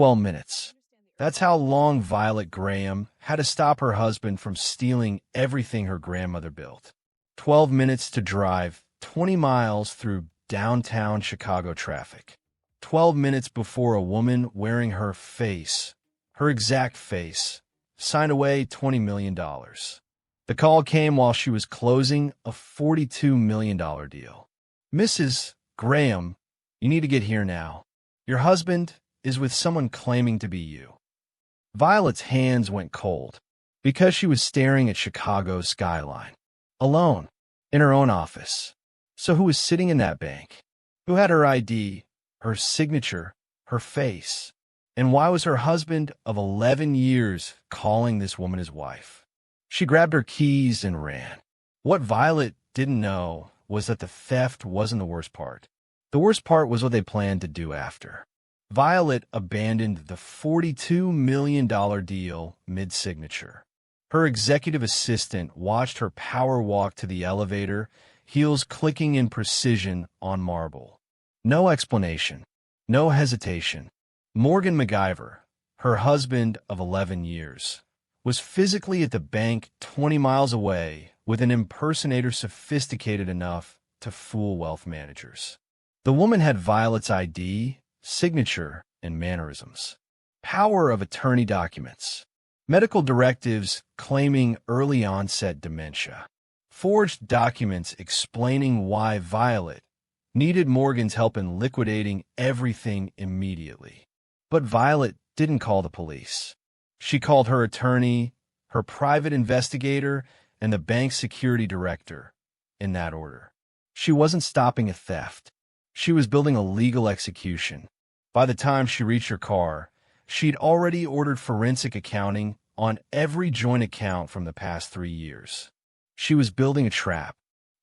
12 minutes. That's how long Violet Graham had to stop her husband from stealing everything her grandmother built. 12 minutes to drive 20 miles through downtown Chicago traffic. 12 minutes before a woman wearing her exact face, signed away $20 million. The call came while she was closing a $42 million deal. "Mrs. Graham, you need to get here now. Your husband is with someone claiming to be you." Violet's hands went cold because she was staring at Chicago's skyline, alone, in her own office. So who was sitting in that bank? Who had her ID, her signature, her face? And why was her husband of 11 years calling this woman his wife? She grabbed her keys and ran. What Violet didn't know was that the theft wasn't the worst part. The worst part was what they planned to do after. Violet abandoned the $42 million deal mid-signature. Her executive assistant watched her power walk to the elevator, heels clicking in precision on marble. No explanation, no hesitation. Morgan MacGyver, her husband of 11 years, was physically at the bank 20 miles away with an impersonator sophisticated enough to fool wealth managers. The woman had Violet's ID, signature, and mannerisms. Power of attorney documents. Medical directives claiming early onset dementia. Forged documents explaining why Violet needed Morgan's help in liquidating everything immediately. But Violet didn't call the police. She called her attorney, her private investigator, and the bank's security director, in that order. She wasn't stopping a theft. She was building a legal execution. By the time she reached her car, she'd already ordered forensic accounting on every joint account from the past 3 years. She was building a trap.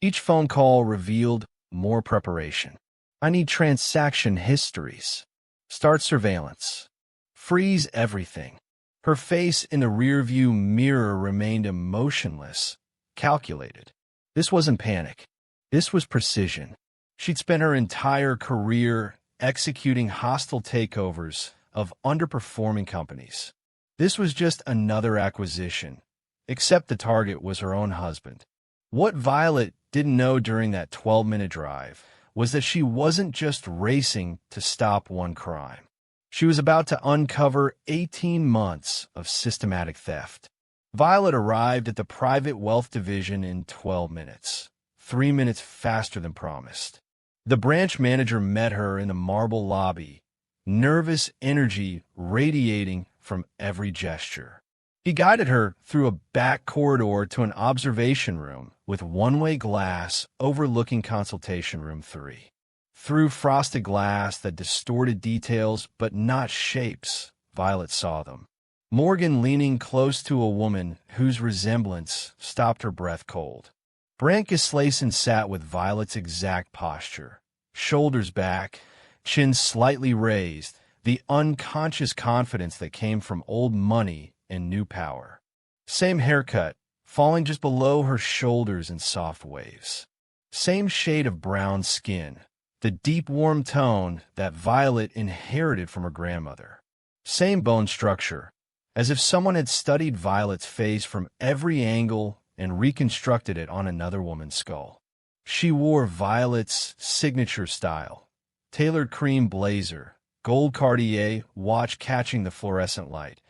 Each phone call revealed more preparation. "I need transaction histories. Start surveillance. Freeze everything." Her face in the rearview mirror remained emotionless, calculated. This wasn't panic. This was precision. She'd spent her entire career executing hostile takeovers of underperforming companies. This was just another acquisition, except the target was her own husband. What Violet didn't know during that 12-minute drive was that she wasn't just racing to stop one crime. She was about to uncover 18 months of systematic theft. Violet arrived at the private wealth division in 12 minutes, 3 minutes faster than promised. The branch manager met her in the marble lobby, nervous energy radiating from every gesture. He guided her through a back corridor to an observation room with one-way glass overlooking consultation room 3. Through frosted glass that distorted details but not shapes, Violet saw them. Morgan leaning close to a woman whose resemblance stopped her breath cold. Brandt Gislason sat with Violet's exact posture, shoulders back, chin slightly raised, the unconscious confidence that came from old money and new power. Same haircut, falling just below her shoulders in soft waves. Same shade of brown skin, the deep warm tone that Violet inherited from her grandmother. Same bone structure, as if someone had studied Violet's face from every angle and reconstructed it on another woman's skull. She wore Violet's signature style, tailored cream blazer, gold Cartier watch catching the fluorescent light,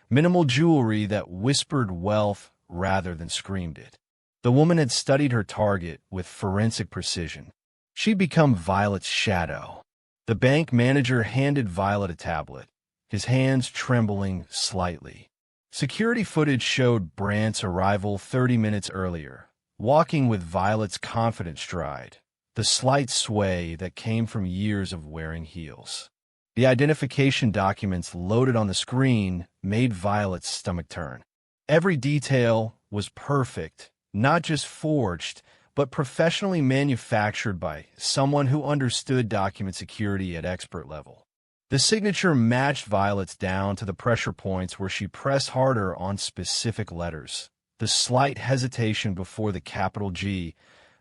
minimal jewelry that whispered wealth rather than screamed it. The woman had studied her target with forensic precision. She'd become Violet's shadow. The bank manager handed Violet a tablet, his hands trembling slightly. Security footage showed Brandt's arrival 30 minutes earlier, walking with Violet's confident stride, the slight sway that came from years of wearing heels. The identification documents loaded on the screen made Violet's stomach turn. Every detail was perfect, not just forged, but professionally manufactured by someone who understood document security at expert level. The signature matched Violet's down to the pressure points where she pressed harder on specific letters. The slight hesitation before the capital G,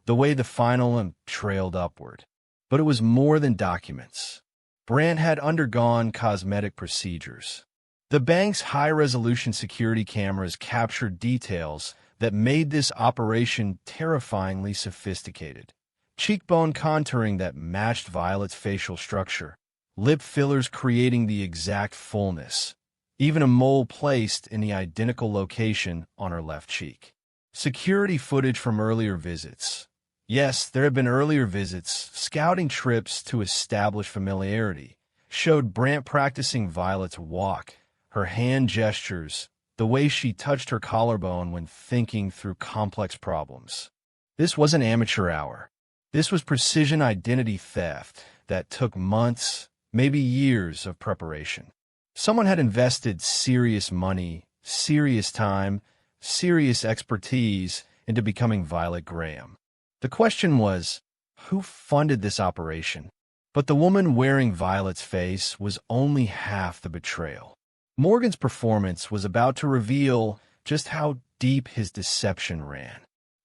the way the final M trailed upward. But it was more than documents. Brandt had undergone cosmetic procedures. The bank's high-resolution security cameras captured details that made this operation terrifyingly sophisticated. Cheekbone contouring that matched Violet's facial structure, lip fillers creating the exact fullness, even a mole placed in the identical location on her left cheek. Security footage from earlier visits. Yes, there had been earlier visits, scouting trips to establish familiarity, showed Brandt practicing Violet's walk, her hand gestures, the way she touched her collarbone when thinking through complex problems. This wasn't amateur hour. This was precision identity theft that took months, maybe years of preparation. Someone had invested serious money, serious time, serious expertise into becoming Violet Graham. The question was, who funded this operation? But the woman wearing Violet's face was only half the betrayal. Morgan's performance was about to reveal just how deep his deception ran.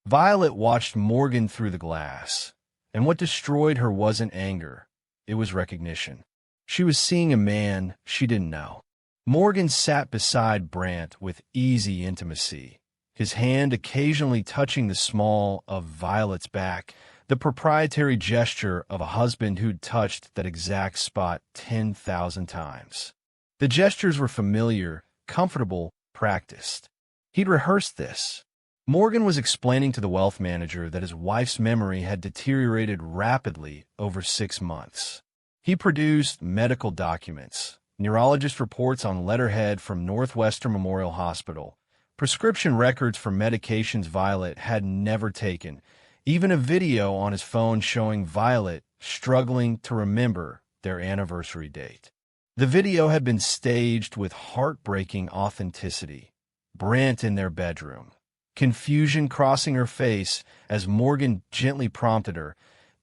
Violet watched Morgan through the glass, and what destroyed her wasn't anger, it was recognition. She was seeing a man she didn't know. Morgan sat beside Brandt with easy intimacy, his hand occasionally touching the small of Violet's back, the proprietary gesture of a husband who'd touched that exact spot 10,000 times. The gestures were familiar, comfortable, practiced. He'd rehearsed this. Morgan was explaining to the wealth manager that his wife's memory had deteriorated rapidly over 6 months. He produced medical documents, neurologist reports on letterhead from Northwestern Memorial Hospital, prescription records for medications Violet had never taken, even a video on his phone showing Violet struggling to remember their anniversary date. The video had been staged with heartbreaking authenticity. Brandt in their bedroom, confusion crossing her face as Morgan gently prompted her,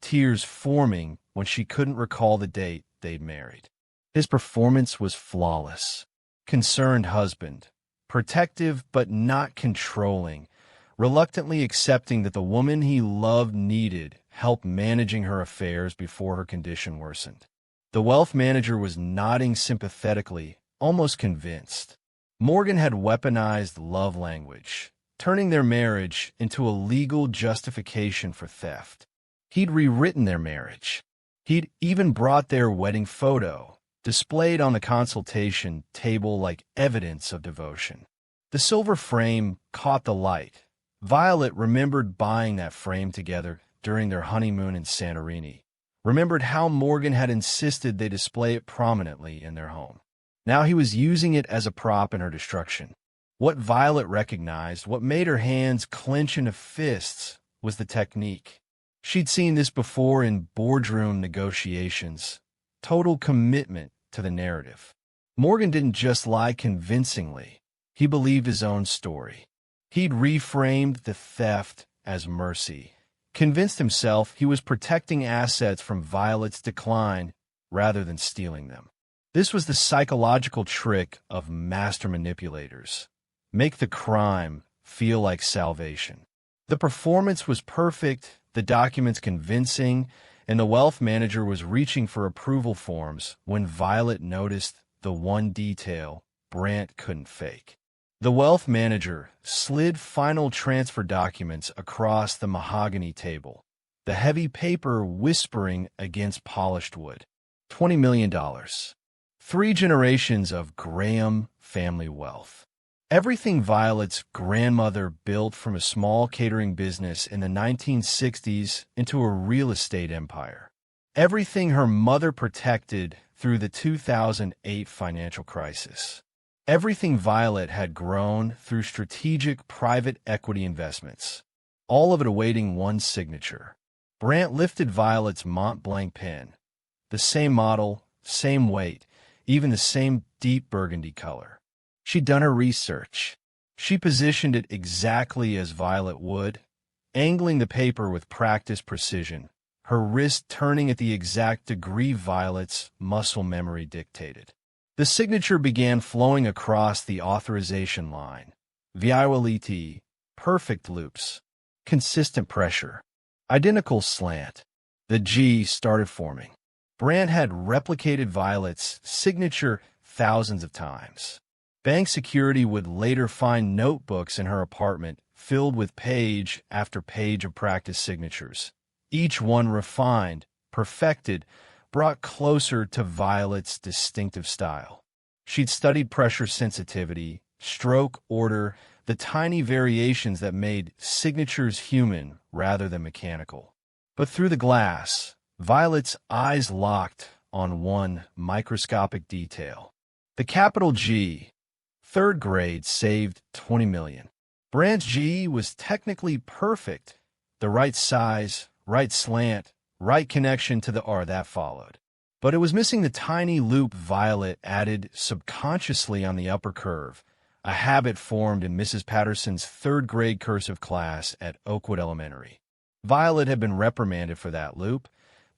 tears forming when she couldn't recall the date they'd married. His performance was flawless. Concerned husband, protective but not controlling, reluctantly accepting that the woman he loved needed help managing her affairs before her condition worsened. The wealth manager was nodding sympathetically, almost convinced. Morgan had weaponized love language, turning their marriage into a legal justification for theft. He'd rewritten their marriage. He'd even brought their wedding photo, displayed on the consultation table like evidence of devotion. The silver frame caught the light. Violet remembered buying that frame together during their honeymoon in Santorini, remembered how Morgan had insisted they display it prominently in their home. Now he was using it as a prop in her destruction. What Violet recognized, what made her hands clench into fists, was the technique. She'd seen this before in boardroom negotiations. Total commitment to the narrative. Morgan didn't just lie convincingly. He believed his own story. He'd reframed the theft as mercy, convinced himself he was protecting assets from Violet's decline rather than stealing them. This was the psychological trick of master manipulators. Make the crime feel like salvation. The performance was perfect, the documents convincing, and the wealth manager was reaching for approval forms when Violet noticed the one detail Brandt couldn't fake. The wealth manager slid final transfer documents across the mahogany table, the heavy paper whispering against polished wood. $20 million. 3 generations of Graham family wealth. Everything Violet's grandmother built from a small catering business in the 1960s into a real estate empire. Everything her mother protected through the 2008 financial crisis. Everything Violet had grown through strategic private equity investments, all of it awaiting one signature. Brandt lifted Violet's Mont Blanc pen. The same model, same weight, even the same deep burgundy color. She'd done her research. She positioned it exactly as Violet would, angling the paper with practiced precision, her wrist turning at the exact degree Violet's muscle memory dictated. The signature began flowing across the authorization line. Violeti, perfect loops, consistent pressure, identical slant. The G started forming. Brandt had replicated Violet's signature thousands of times. Bank security would later find notebooks in her apartment filled with page after page of practice signatures, each one refined, perfected, brought closer to Violet's distinctive style. She'd studied pressure sensitivity, stroke order, the tiny variations that made signatures human rather than mechanical. But through the glass, Violet's eyes locked on one microscopic detail. The capital G, third grade, saved $20 million. Brandt's G was technically perfect. The right size, right slant, right connection to the R that followed. But it was missing the tiny loop Violet added subconsciously on the upper curve, a habit formed in Mrs. Patterson's third-grade cursive class at Oakwood Elementary. Violet had been reprimanded for that loop,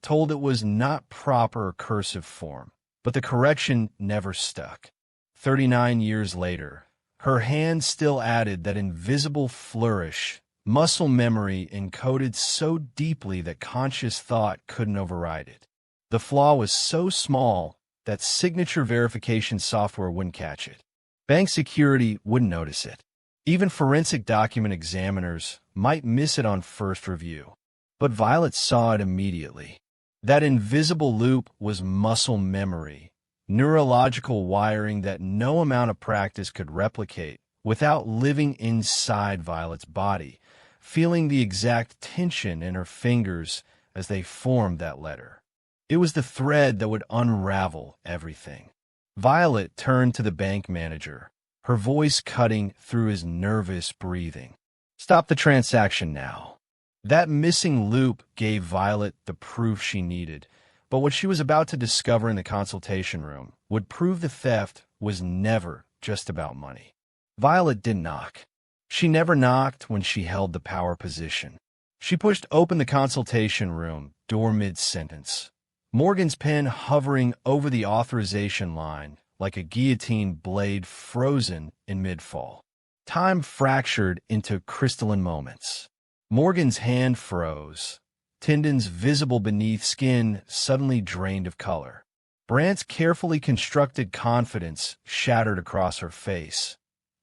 told it was not proper cursive form, but the correction never stuck. 39 years later, her hand still added that invisible flourish, muscle memory encoded so deeply that conscious thought couldn't override it. The flaw was so small that signature verification software wouldn't catch it. Bank security wouldn't notice it. Even forensic document examiners might miss it on first review. But Violet saw it immediately. That invisible loop was muscle memory, neurological wiring that no amount of practice could replicate without living inside Violet's body, feeling the exact tension in her fingers as they formed that letter. It was the thread that would unravel everything. Violet turned to the bank manager, her voice cutting through his nervous breathing. "Stop the transaction now." That missing loop gave Violet the proof she needed, but what she was about to discover in the consultation room would prove the theft was never just about money. Violet didn't knock. She never knocked when she held the power position. She pushed open the consultation room door mid-sentence, Morgan's pen hovering over the authorization line like a guillotine blade frozen in mid-fall. Time fractured into crystalline moments. Morgan's hand froze. Tendons visible beneath skin suddenly drained of color. Brandt's carefully constructed confidence shattered across her face,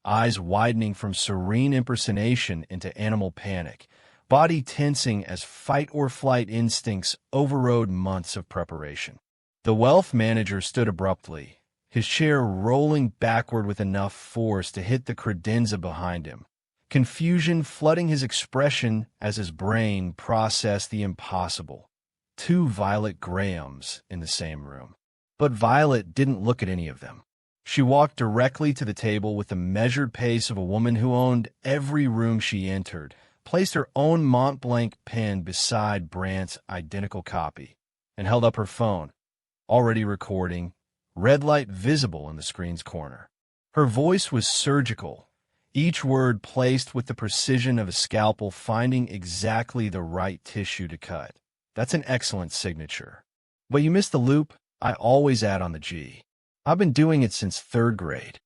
eyes widening from serene impersonation into animal panic, body tensing as fight-or-flight instincts overrode months of preparation. The wealth manager stood abruptly, his chair rolling backward with enough force to hit the credenza behind him, confusion flooding his expression as his brain processed the impossible. 2 Violet Grahams in the same room. But Violet didn't look at any of them. She walked directly to the table with the measured pace of a woman who owned every room she entered, placed her own Mont Blanc pen beside Brandt's identical copy, and held up her phone, already recording, red light visible in the screen's corner. Her voice was surgical, each word placed with the precision of a scalpel finding exactly the right tissue to cut. "That's an excellent signature. But you missed the loop I always add on the G. I've been doing it since 3rd grade."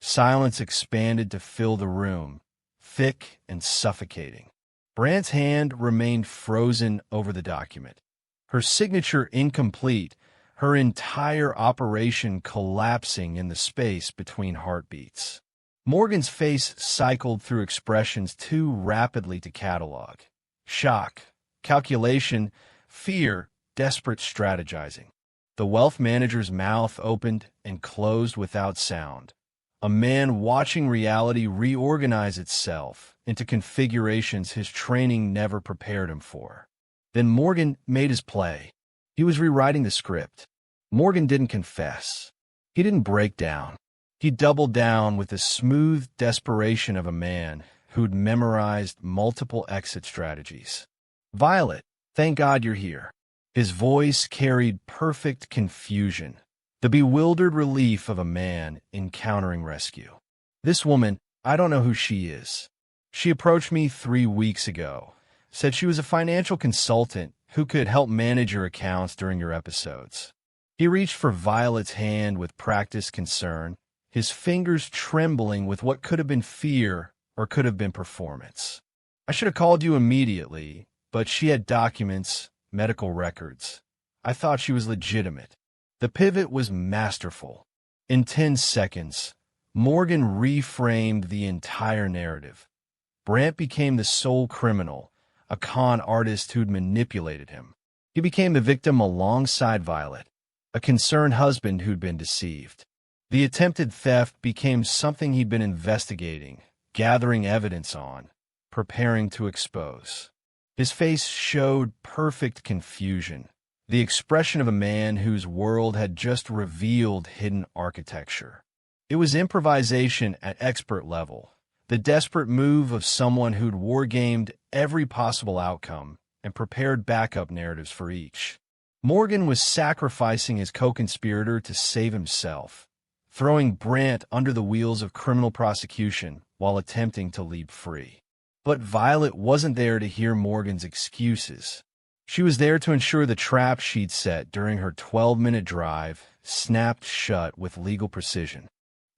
Silence expanded to fill the room, thick and suffocating. Brandt's hand remained frozen over the document. Her signature incomplete, her entire operation collapsing in the space between heartbeats. Morgan's face cycled through expressions too rapidly to catalog. Shock, calculation, fear, desperate strategizing. The wealth manager's mouth opened and closed without sound. A man watching reality reorganize itself into configurations his training never prepared him for. Then Morgan made his play. He was rewriting the script. Morgan didn't confess. He didn't break down. He doubled down with the smooth desperation of a man who'd memorized multiple exit strategies. "Violet, thank God you're here." His voice carried perfect confusion, the bewildered relief of a man encountering rescue. "This woman, I don't know who she is. She approached me 3 weeks ago, said she was a financial consultant who could help manage your accounts during your episodes." He reached for Violet's hand with practiced concern, his fingers trembling with what could have been fear or could have been performance. "I should have called you immediately, but she had documents, medical records. I thought she was legitimate. The pivot was masterful. In 10 seconds, Morgan reframed the entire narrative. Brant became the sole criminal, a con artist who'd manipulated him. He became the victim alongside Violet, a concerned husband who'd been deceived. The attempted theft became something he'd been investigating, gathering evidence on, preparing to expose. His face showed perfect confusion, the expression of a man whose world had just revealed hidden architecture. It was improvisation at expert level, the desperate move of someone who'd wargamed every possible outcome and prepared backup narratives for each. Morgan was sacrificing his co-conspirator to save himself, throwing Brant under the wheels of criminal prosecution while attempting to leap free. But Violet wasn't there to hear Morgan's excuses. She was there to ensure the trap she'd set during her 12-minute drive snapped shut with legal precision.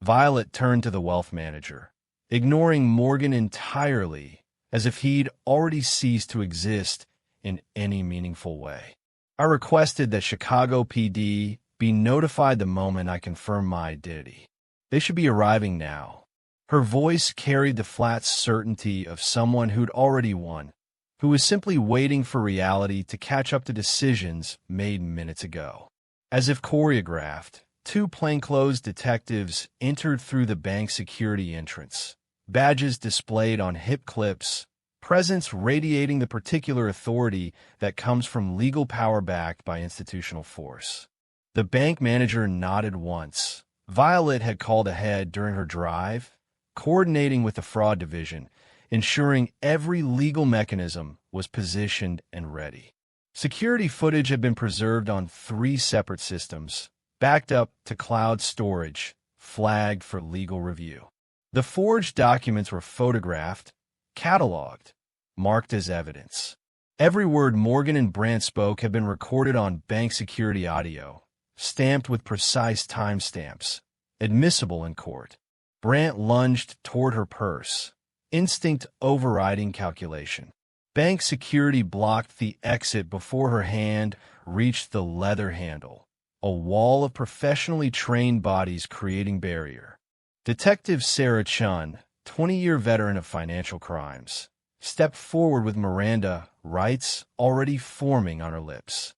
Violet turned to the wealth manager, ignoring Morgan entirely, as if he'd already ceased to exist in any meaningful way. I requested that Chicago PD be notified the moment I confirm my identity. They should be arriving now. Her voice carried the flat certainty of someone who'd already won, who was simply waiting for reality to catch up to decisions made minutes ago. As if choreographed, two plainclothes detectives entered through the bank security entrance, badges displayed on hip clips, presence radiating the particular authority that comes from legal power backed by institutional force. The bank manager nodded once. Violet had called ahead during her drive, coordinating with the fraud division, ensuring every legal mechanism was positioned and ready. Security footage had been preserved on 3 separate systems, backed up to cloud storage, flagged for legal review. The forged documents were photographed, cataloged, marked as evidence. Every word Morgan and Brant spoke had been recorded on bank security audio, stamped with precise timestamps, admissible in court. Brant lunged toward her purse, instinct overriding calculation. Bank security blocked the exit before her hand reached the leather handle, a wall of professionally trained bodies creating barrier. Detective Sarah Chun, 20-year veteran of financial crimes, stepped forward with Miranda rights already forming on her lips.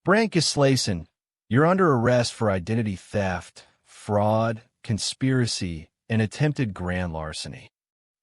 Brant Gislason, you're under arrest for identity theft, fraud, conspiracy, and attempted grand larceny.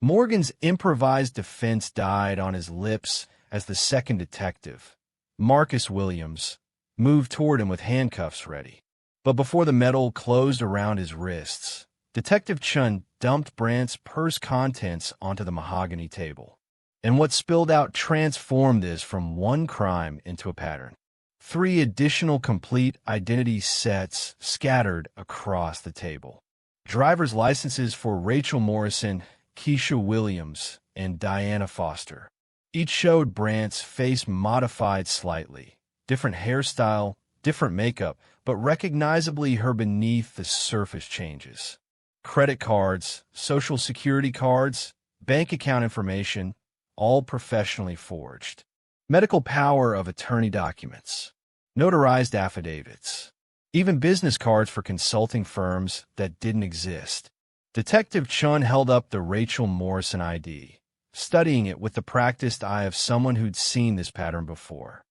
Morgan's improvised defense died on his lips as the second detective, Marcus Williams, moved toward him with handcuffs ready. But before the metal closed around his wrists, Detective Chun dumped Brant's purse contents onto the mahogany table. And what spilled out transformed this from one crime into a pattern. 3 additional complete identity sets scattered across the table. Driver's licenses for Rachel Morrison, Keisha Williams, and Diana Foster. Each showed Brant's face modified slightly. Different hairstyle, different makeup, but recognizably her beneath-the-surface changes. Credit cards, social security cards, bank account information, all professionally forged. Medical power of attorney documents, notarized affidavits, even business cards for consulting firms that didn't exist. Detective Chun held up the Rachel Morrison ID, studying it with the practiced eye of someone who'd seen this pattern before.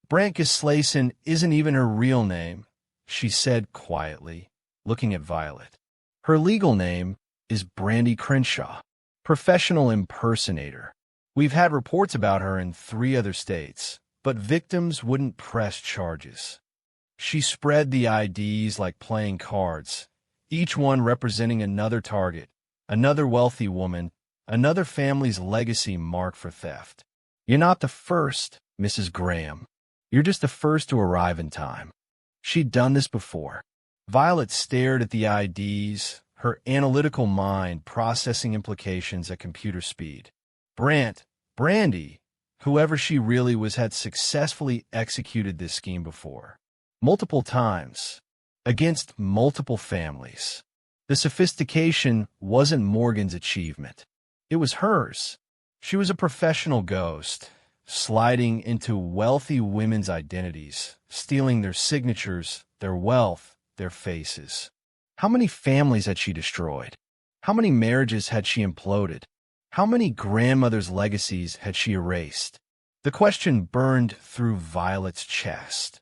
Brant Gislason isn't even her real name, she said quietly, looking at Violet. Her legal name is Brandy Crenshaw, professional impersonator. We've had reports about her in 3 other states, but victims wouldn't press charges. She spread the IDs like playing cards, each one representing another target, another wealthy woman, another family's legacy marked for theft. You're not the first, Mrs. Graham. You're just the first to arrive in time. She'd done this before. Violet stared at the IDs, her analytical mind processing implications at computer speed. Brandy, whoever she really was, had successfully executed this scheme before. Multiple times, against multiple families. The sophistication wasn't Morgan's achievement. It was hers. She was a professional ghost, sliding into wealthy women's identities, stealing their signatures, their wealth, their faces. How many families had she destroyed? How many marriages had she imploded? How many grandmothers' legacies had she erased? The question burned through Violet's chest.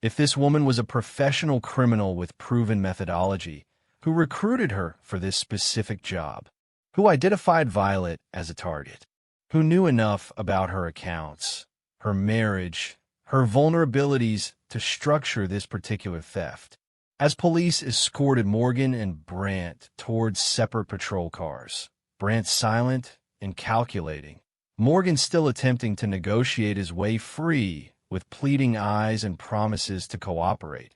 If this woman was a professional criminal with proven methodology, who recruited her for this specific job, who identified Violet as a target, who knew enough about her accounts, her marriage, her vulnerabilities to structure this particular theft. As police escorted Morgan and Brandt towards separate patrol cars, Brandt silent and calculating, Morgan still attempting to negotiate his way free with pleading eyes and promises to cooperate,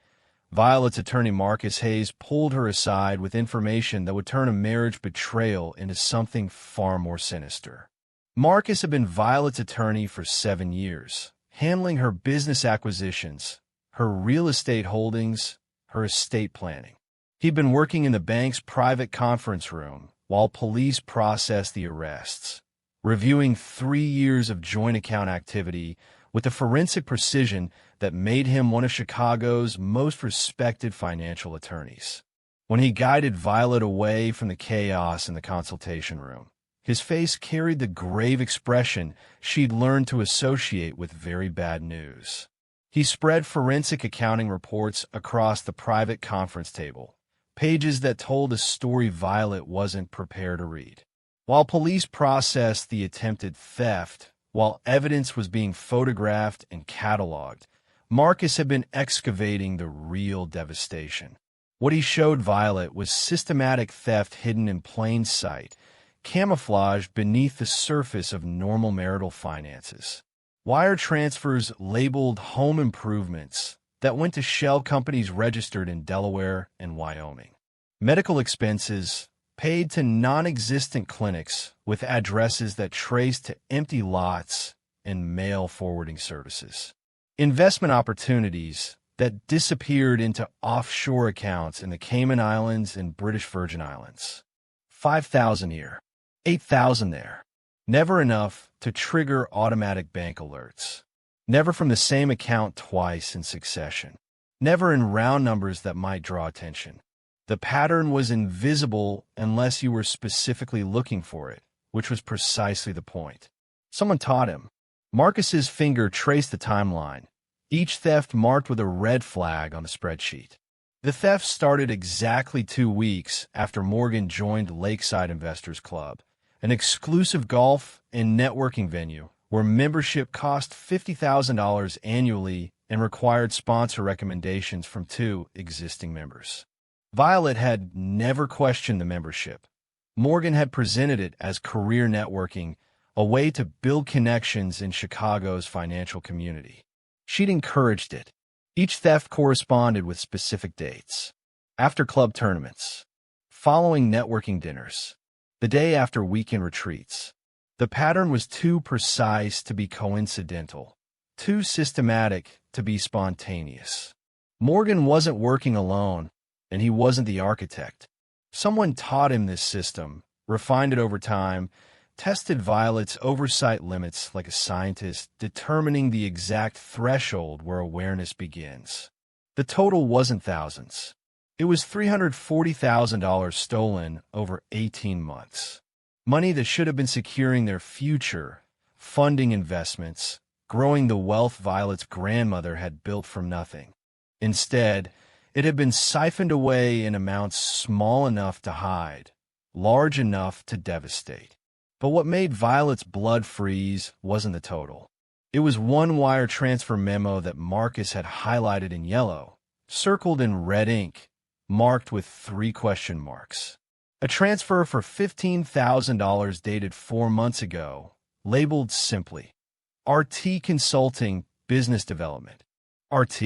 Violet's attorney Marcus Hayes pulled her aside with information that would turn a marriage betrayal into something far more sinister. Marcus had been Violet's attorney for 7 years, handling her business acquisitions, her real estate holdings, her estate planning. He'd been working in the bank's private conference room while police processed the arrests, reviewing 3 years of joint account activity with a forensic precision that made him one of Chicago's most respected financial attorneys. When he guided Violet away from the chaos in the consultation room, his face carried the grave expression she'd learned to associate with very bad news. He spread forensic accounting reports across the private conference table, pages that told a story Violet wasn't prepared to read. While police processed the attempted theft, while evidence was being photographed and cataloged, Marcus had been excavating the real devastation. What he showed Violet was systematic theft hidden in plain sight, camouflaged beneath the surface of normal marital finances. Wire transfers labeled home improvements that went to shell companies registered in Delaware and Wyoming. Medical expenses paid to non-existent clinics with addresses that traced to empty lots and mail forwarding services. Investment opportunities that disappeared into offshore accounts in the Cayman Islands and British Virgin Islands. 5,000 here, 8,000 there. Never enough to trigger automatic bank alerts. Never from the same account twice in succession. Never in round numbers that might draw attention. The pattern was invisible unless you were specifically looking for it, which was precisely the point. Someone taught him. Marcus's finger traced the timeline, each theft marked with a red flag on the spreadsheet. The theft started exactly 2 weeks after Morgan joined Lakeside Investors Club, an exclusive golf and networking venue where membership cost $50,000 annually and required sponsor recommendations from 2 existing members. Violet had never questioned the membership. Morgan had presented it as career networking, a way to build connections in Chicago's financial community. She'd encouraged it. Each theft corresponded with specific dates. After club tournaments, following networking dinners, the day after weekend retreats. The pattern was too precise to be coincidental, too systematic to be spontaneous. Morgan wasn't working alone, and he wasn't the architect. Someone taught him this system, refined it over time, tested Violet's oversight limits like a scientist, determining the exact threshold where awareness begins. The total wasn't thousands. It was $340,000 stolen over 18 months. Money that should have been securing their future, funding investments, growing the wealth Violet's grandmother had built from nothing. Instead, it had been siphoned away in amounts small enough to hide, large enough to devastate. But what made Violet's blood freeze wasn't the total. It was one wire transfer memo that Marcus had highlighted in yellow, circled in red ink, marked with 3 question marks. A transfer for $15,000 dated 4 months ago, labeled simply, RT Consulting Business Development. RT.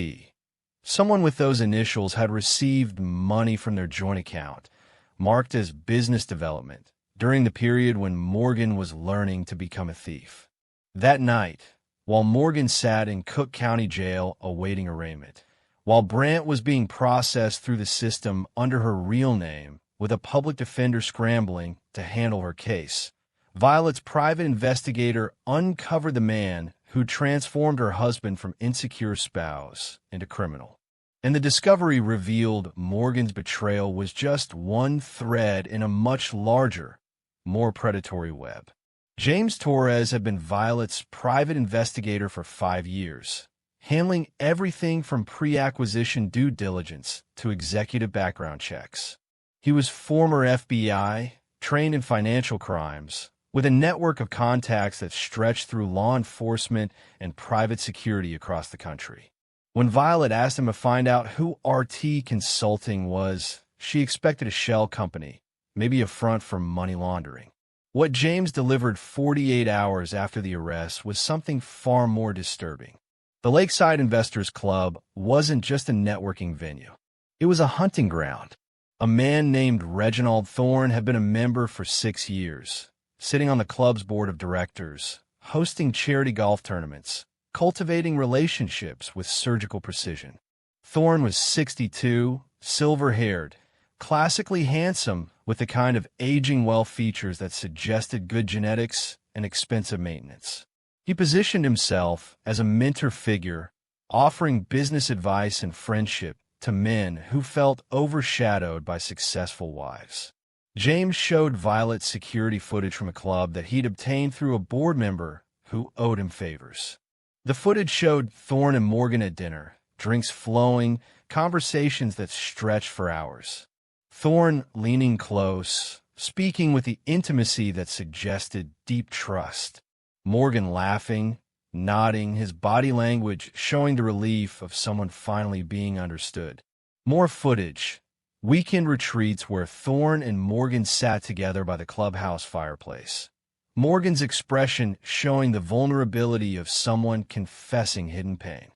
Someone with those initials had received money from their joint account, marked as business development, during the period when Morgan was learning to become a thief. That night, while Morgan sat in Cook County Jail awaiting arraignment, while Brandt was being processed through the system under her real name, with a public defender scrambling to handle her case, Violet's private investigator uncovered the man who transformed her husband from insecure spouse into criminal. And the discovery revealed Morgan's betrayal was just one thread in a much larger, more predatory web. James Torres had been Violet's private investigator for 5 years, handling everything from pre-acquisition due diligence to executive background checks. He was former FBI, trained in financial crimes, with a network of contacts that stretched through law enforcement and private security across the country. When Violet asked him to find out who RT Consulting was, she expected a shell company, maybe a front for money laundering. What James delivered 48 hours after the arrest was something far more disturbing. The Lakeside Investors Club wasn't just a networking venue. It was a hunting ground. A man named Reginald Thorne had been a member for 6 years, sitting on the club's board of directors, hosting charity golf tournaments, cultivating relationships with surgical precision. Thorne was 62, silver-haired, classically handsome, with the kind of aging well features that suggested good genetics and expensive maintenance. He positioned himself as a mentor figure, offering business advice and friendship to men who felt overshadowed by successful wives. James showed Violet security footage from a club that he'd obtained through a board member who owed him favors. The footage showed Thorne and Morgan at dinner, drinks flowing, conversations that stretched for hours. Thorne leaning close, speaking with the intimacy that suggested deep trust. Morgan laughing, nodding, his body language showing the relief of someone finally being understood. More footage. Weekend retreats where Thorne and Morgan sat together by the clubhouse fireplace. Morgan's expression showing the vulnerability of someone confessing hidden pain.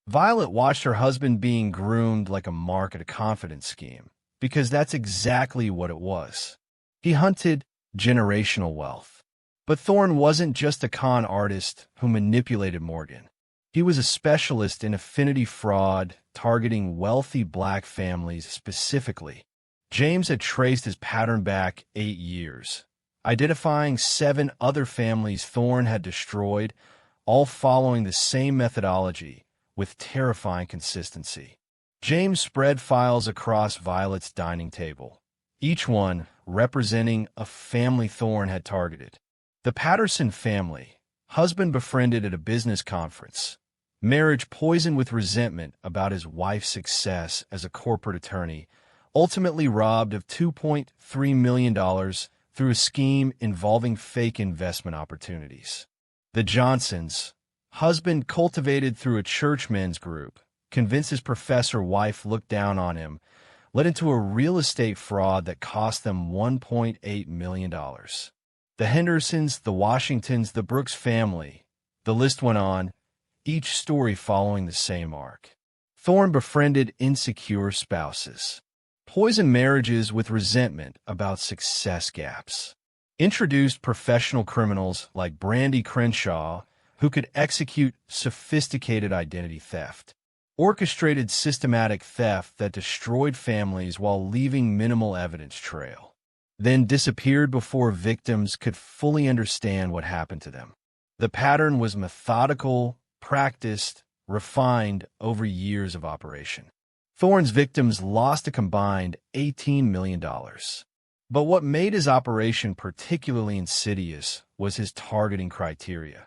Violet watched her husband being groomed like a mark at a confidence scheme, because that's exactly what it was. He hunted generational wealth. But Thorne wasn't just a con artist who manipulated Morgan. He was a specialist in affinity fraud, targeting wealthy black families specifically. James had traced his pattern back 8 years, identifying 7 other families Thorne had destroyed, all following the same methodology with terrifying consistency. James spread files across Violet's dining table, each one representing a family Thorne had targeted. The Patterson family, husband befriended at a business conference, marriage poisoned with resentment about his wife's success as a corporate attorney, ultimately robbed of $2.3 million through a scheme involving fake investment opportunities. The Johnsons, husband cultivated through a church men's group, convinced his professor wife looked down on him, led into a real estate fraud that cost them $1.8 million. The Hendersons, the Washingtons, the Brooks family, the list went on, each story following the same arc. Thorne befriended insecure spouses, poisoned marriages with resentment about success gaps, introduced professional criminals like Brandy Crenshaw who could execute sophisticated identity theft, orchestrated systematic theft that destroyed families while leaving minimal evidence trail, then disappeared before victims could fully understand what happened to them. The pattern was methodical, practiced, refined over years of operation. Thorne's victims lost a combined $18 million. But what made his operation particularly insidious was his targeting criteria.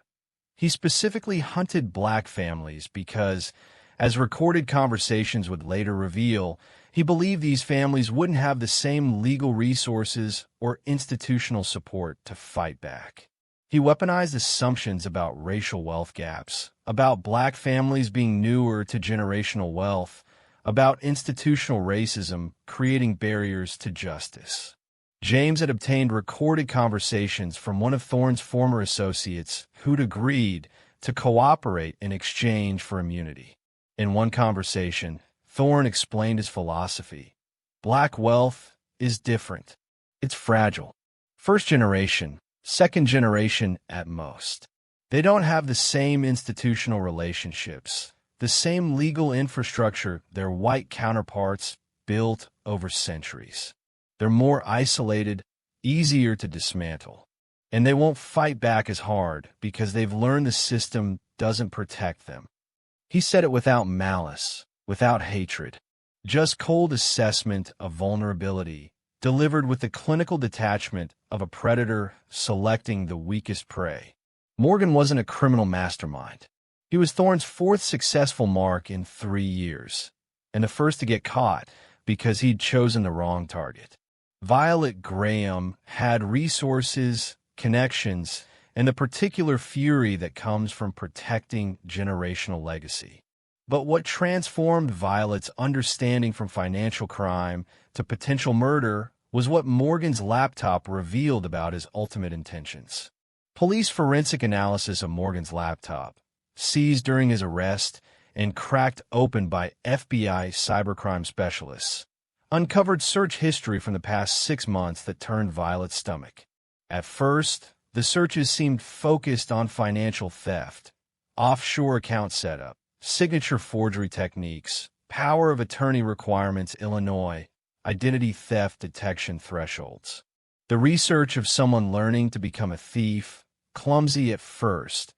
He specifically hunted black families because, as recorded conversations would later reveal, he believed these families wouldn't have the same legal resources or institutional support to fight back. He weaponized assumptions about racial wealth gaps, about black families being newer to generational wealth, about institutional racism creating barriers to justice. James had obtained recorded conversations from one of Thorne's former associates who'd agreed to cooperate in exchange for immunity. In one conversation, Thorne explained his philosophy. Black wealth is different. It's fragile. First generation, second generation at most. They don't have the same institutional relationships, the same legal infrastructure their white counterparts built over centuries. They're more isolated, easier to dismantle. and they won't fight back as hard because they've learned the system doesn't protect them. He said it without malice, without hatred, just cold assessment of vulnerability, delivered with the clinical detachment of a predator selecting the weakest prey. Morgan wasn't a criminal mastermind. He was Thorne's fourth successful mark in 3 years, and the first to get caught because he'd chosen the wrong target. Violet Graham had resources, connections, and the particular fury that comes from protecting generational legacy. But what transformed Violet's understanding from financial crime to potential murder was what Morgan's laptop revealed about his ultimate intentions. Police forensic analysis of Morgan's laptop, seized during his arrest and cracked open by FBI cybercrime specialists, uncovered search history from the past 6 months that turned Violet's stomach. At first, the searches seemed focused on financial theft, offshore account setup, signature forgery techniques, power of attorney requirements, Illinois, identity theft detection thresholds. The research of someone learning to become a thief, clumsy at first,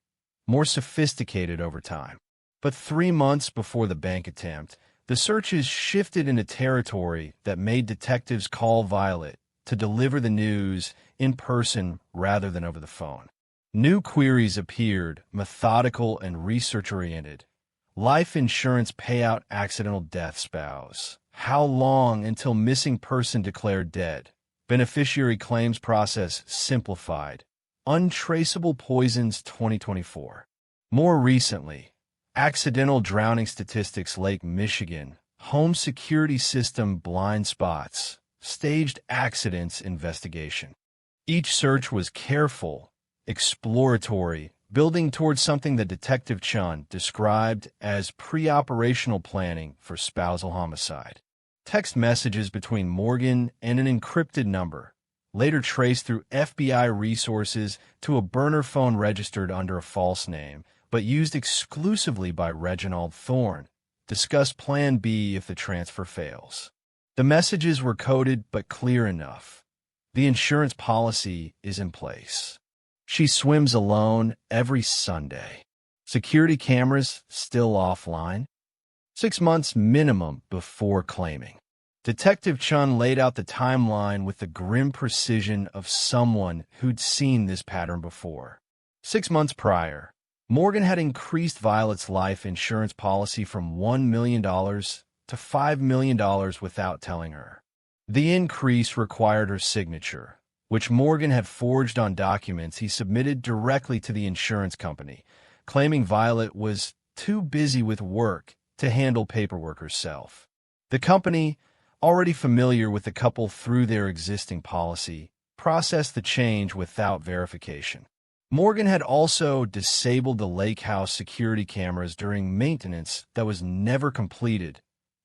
more sophisticated over time. But 3 months before the bank attempt, the searches shifted into territory that made detectives call Violet to deliver the news in person rather than over the phone. New queries appeared, methodical and research-oriented. Life insurance payout, accidental death spouse. How long until missing person declared dead? Beneficiary claims process simplified. Untraceable poisons 2024. More recently, accidental drowning statistics, Lake Michigan. Home security system blind spots. Staged accidents investigation. Each search was careful, exploratory, building towards something that Detective Chun described as pre-operational planning for spousal homicide. Text messages between Morgan and an encrypted number, later traced through FBI resources to a burner phone registered under a false name, but used exclusively by Reginald Thorne, discuss Plan B if the transfer fails. The messages were coded but clear enough. The insurance policy is in place. She swims alone every Sunday. Security cameras still offline. 6 months minimum before claiming. Detective Chun laid out the timeline with the grim precision of someone who'd seen this pattern before. 6 months prior, Morgan had increased Violet's life insurance policy from $1 million to $5 million without telling her. The increase required her signature, which Morgan had forged on documents he submitted directly to the insurance company, claiming Violet was too busy with work to handle paperwork herself. The company, already familiar with the couple through their existing policy, processed the change without verification. Morgan had also disabled the lake house security cameras during maintenance that was never completed,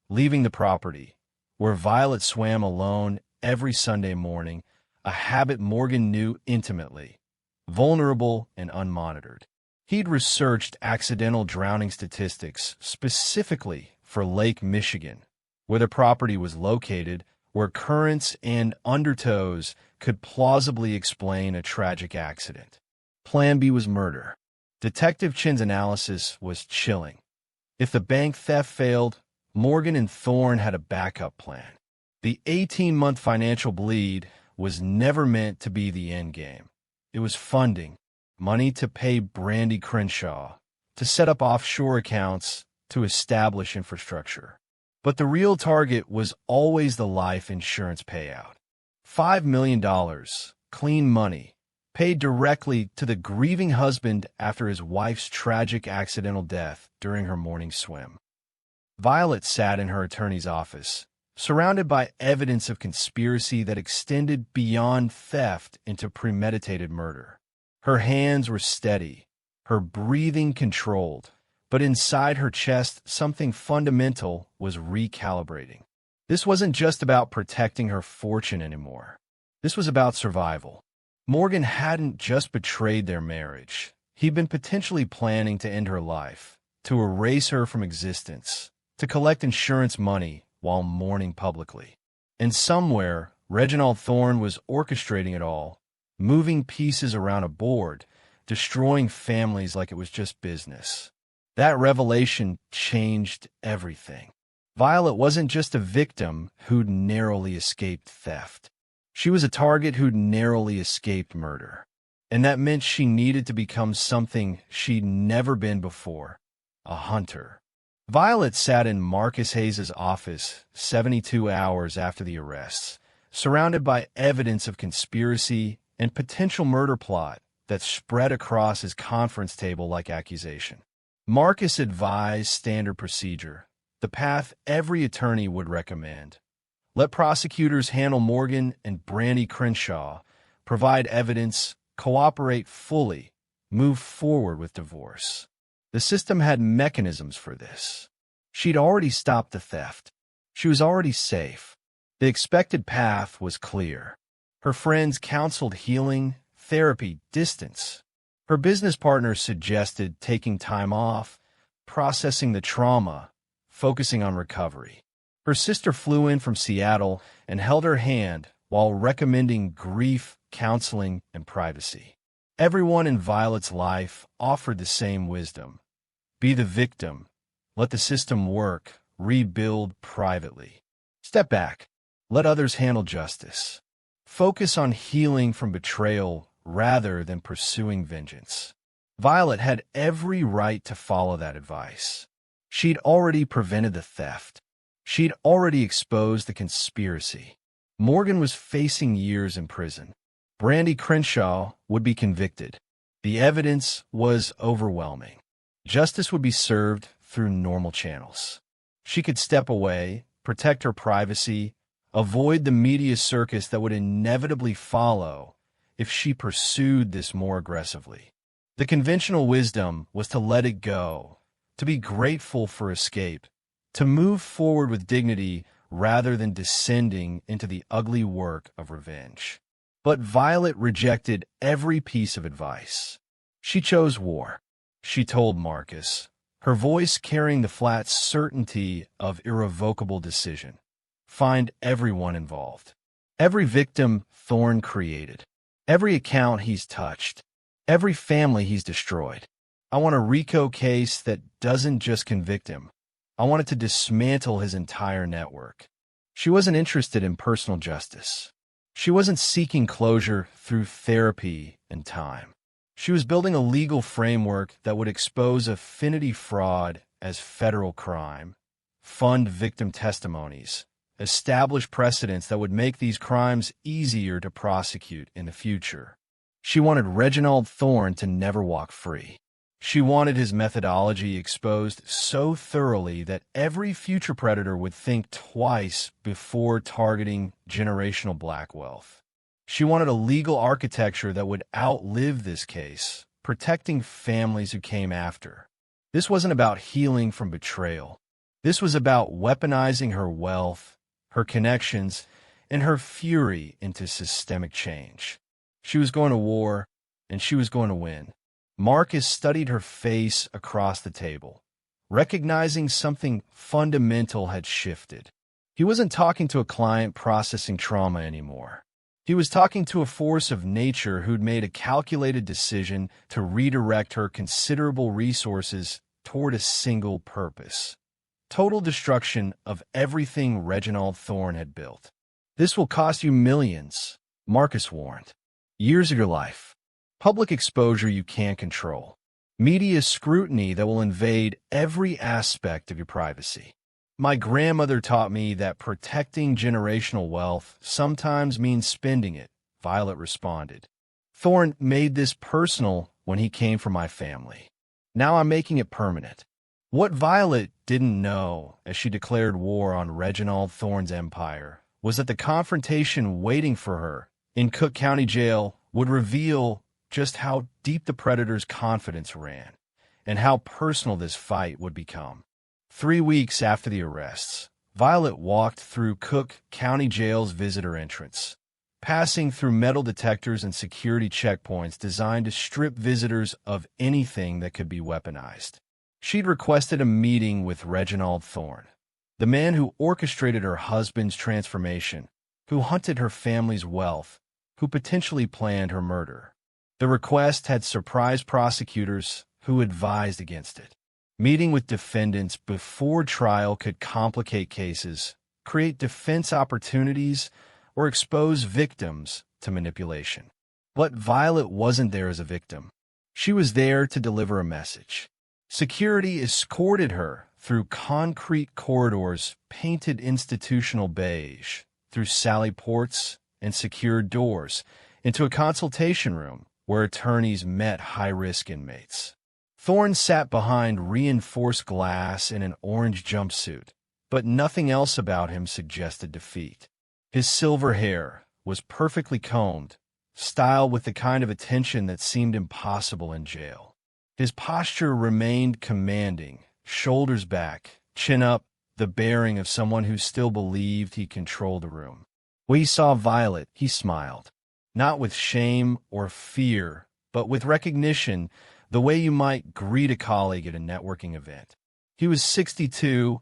leaving the property, where Violet swam alone every Sunday morning, a habit Morgan knew intimately, vulnerable and unmonitored. He'd researched accidental drowning statistics specifically for Lake Michigan, where the property was located, where currents and undertows could plausibly explain a tragic accident. Plan B was murder. Detective Chin's analysis was chilling. If the bank theft failed, Morgan and Thorne had a backup plan. The 18-month financial bleed was never meant to be the end game. It was funding, money to pay Brandy Crenshaw, to set up offshore accounts, to establish infrastructure. But the real target was always the life insurance payout. $5 million, clean money, paid directly to the grieving husband after his wife's tragic accidental death during her morning swim. Violet sat in her attorney's office, surrounded by evidence of conspiracy that extended beyond theft into premeditated murder. Her hands were steady, her breathing controlled, but inside her chest something fundamental was recalibrating. This wasn't just about protecting her fortune anymore. This was about survival. Morgan hadn't just betrayed their marriage. He'd been potentially planning to end her life, to erase her from existence, to collect insurance money while mourning publicly. And somewhere, Reginald Thorne was orchestrating it all, moving pieces around a board, destroying families like it was just business. That revelation changed everything. Violet wasn't just a victim who'd narrowly escaped theft. She was a target who'd narrowly escaped murder. And that meant she needed to become something she'd never been before, a hunter. Violet sat in Marcus Hayes's office 72 hours after the arrests, surrounded by evidence of conspiracy and potential murder plot that spread across his conference table like accusation. Marcus advised standard procedure, the path every attorney would recommend. Let prosecutors handle Morgan and Brandy Crenshaw, provide evidence, cooperate fully, move forward with divorce. The system had mechanisms for this. She'd already stopped the theft. She was already safe. The expected path was clear. Her friends counseled healing, therapy, distance. Her business partners suggested taking time off, processing the trauma, focusing on recovery. Her sister flew in from Seattle and held her hand while recommending grief, counseling, and privacy. Everyone in Violet's life offered the same wisdom. Be the victim. Let the system work. Rebuild privately. Step back. Let others handle justice. Focus on healing from betrayal rather than pursuing vengeance. Violet had every right to follow that advice. She'd already prevented the theft. She'd already exposed the conspiracy. Morgan was facing years in prison. Brandy Crenshaw would be convicted. The evidence was overwhelming. Justice would be served through normal channels. She could step away, protect her privacy, avoid the media circus that would inevitably follow if she pursued this more aggressively. The conventional wisdom was to let it go, to be grateful for escape, to move forward with dignity rather than descending into the ugly work of revenge. But Violet rejected every piece of advice. She chose war. She told Marcus, her voice carrying the flat certainty of irrevocable decision. Find everyone involved. Every victim Thorne created. Every account he's touched. Every family he's destroyed. I want a RICO case that doesn't just convict him. I wanted to dismantle his entire network. She wasn't interested in personal justice. She wasn't seeking closure through therapy and time. She was building a legal framework that would expose affinity fraud as federal crime, fund victim testimonies, establish precedents that would make these crimes easier to prosecute in the future. She wanted Reginald Thorne to never walk free. She wanted his methodology exposed so thoroughly that every future predator would think twice before targeting generational black wealth. She wanted a legal architecture that would outlive this case, protecting families who came after. This wasn't about healing from betrayal. This was about weaponizing her wealth, her connections, and her fury into systemic change. She was going to war, and she was going to win. Marcus studied her face across the table, recognizing something fundamental had shifted. He wasn't talking to a client processing trauma anymore. He was talking to a force of nature who'd made a calculated decision to redirect her considerable resources toward a single purpose: total destruction of everything Reginald Thorne had built. This will cost you millions, Marcus warned. Years of your life. Public exposure you can't control. Media scrutiny that will invade every aspect of your privacy. My grandmother taught me that protecting generational wealth sometimes means spending it, Violet responded. Thorne made this personal when he came for my family. Now I'm making it permanent. What Violet didn't know as she declared war on Reginald Thorne's empire was that the confrontation waiting for her in Cook County Jail would reveal just how deep the predator's confidence ran and how personal this fight would become. 3 weeks after the arrests, Violet walked through Cook County Jail's visitor entrance, passing through metal detectors and security checkpoints designed to strip visitors of anything that could be weaponized. She'd requested a meeting with Reginald Thorne, the man who orchestrated her husband's transformation, who hunted her family's wealth, who potentially planned her murder. The request had surprised prosecutors who advised against it. Meeting with defendants before trial could complicate cases, create defense opportunities, or expose victims to manipulation. But Violet wasn't there as a victim. She was there to deliver a message. Security escorted her through concrete corridors painted institutional beige, through sally ports and secured doors, into a consultation room where attorneys met high-risk inmates. Thorne sat behind reinforced glass in an orange jumpsuit, but nothing else about him suggested defeat. His silver hair was perfectly combed, styled with the kind of attention that seemed impossible in jail. His posture remained commanding, shoulders back, chin up, the bearing of someone who still believed he controlled the room. When he saw Violet, he smiled, not with shame or fear, but with recognition, the way you might greet a colleague at a networking event. He was 62,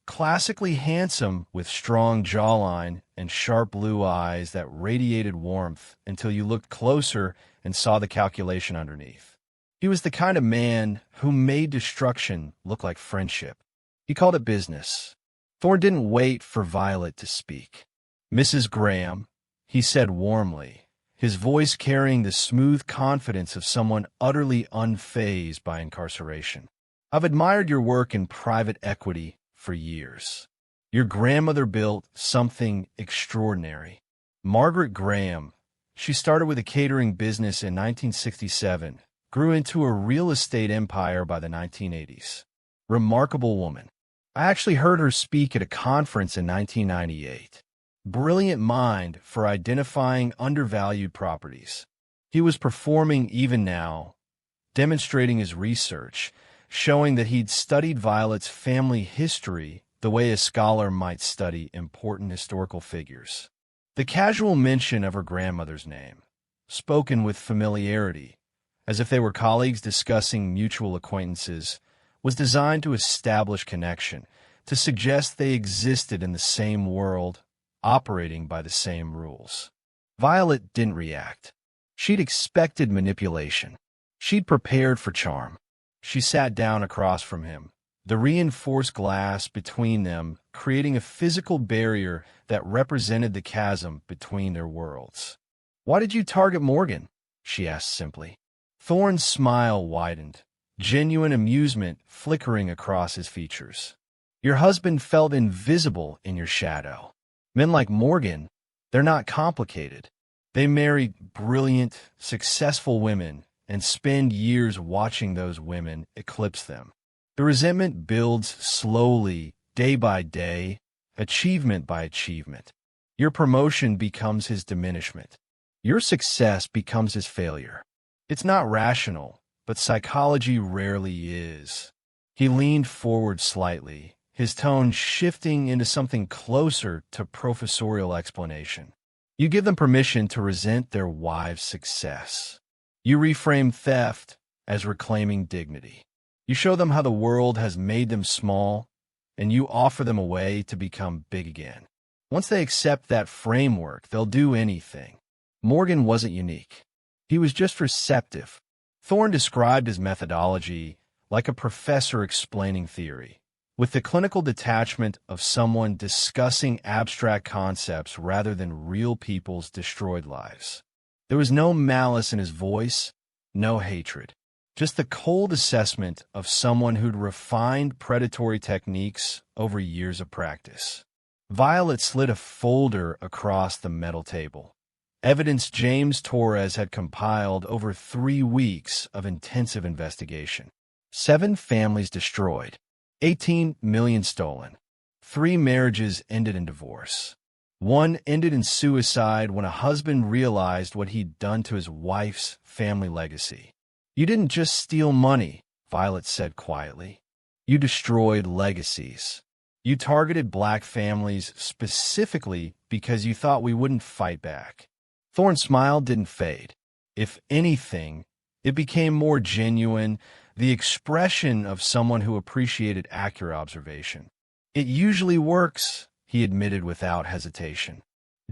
classically handsome with strong jawline and sharp blue eyes that radiated warmth until you looked closer and saw the calculation underneath. He was the kind of man who made destruction look like friendship. He called it business. Thorne didn't wait for Violet to speak. "Mrs. Graham," he said warmly, his voice carrying the smooth confidence of someone utterly unfazed by incarceration. "I've admired your work in private equity for years. Your grandmother built something extraordinary. Margaret Graham, she started with a catering business in 1967, grew into a real estate empire by the 1980s. Remarkable woman. I actually heard her speak at a conference in 1998. Brilliant mind for identifying undervalued properties. He was performing even now, demonstrating his research, showing that he'd studied Violet's family history the way a scholar might study important historical figures. The casual mention of her grandmother's name, spoken with familiarity, as if they were colleagues discussing mutual acquaintances, was designed to establish connection, to suggest they existed in the same world, operating by the same rules. Violet didn't react. She'd expected manipulation. She'd prepared for charm. She sat down across from him, the reinforced glass between them creating a physical barrier that represented the chasm between their worlds. "Why did you target Morgan?" she asked simply. Thorne's smile widened, genuine amusement flickering across his features. "Your husband felt invisible in your shadow. Men like Morgan, they're not complicated. They marry brilliant, successful women and spend years watching those women eclipse them. The resentment builds slowly, day by day, achievement by achievement. Your promotion becomes his diminishment. Your success becomes his failure. It's not rational, but psychology rarely is." He leaned forward slightly, his tone shifting into something closer to professorial explanation. "You give them permission to resent their wives' success. You reframe theft as reclaiming dignity. You show them how the world has made them small, and you offer them a way to become big again. Once they accept that framework, they'll do anything." Morgan wasn't unique. He was just receptive. Thorne described his methodology like a professor explaining theory, with the clinical detachment of someone discussing abstract concepts rather than real people's destroyed lives. There was no malice in his voice, no hatred, just the cold assessment of someone who'd refined predatory techniques over years of practice. Violet slid a folder across the metal table. Evidence James Torres had compiled over 3 weeks of intensive investigation. 7 families destroyed. 18 million stolen. 3 marriages ended in divorce. 1 ended in suicide when a husband realized what he'd done to his wife's family legacy. "You didn't just steal money," Violet said quietly. "You destroyed legacies. You targeted black families specifically because you thought we wouldn't fight back." Thorne's smile didn't fade. If anything, it became more genuine, the expression of someone who appreciated accurate observation. "It usually works," he admitted without hesitation.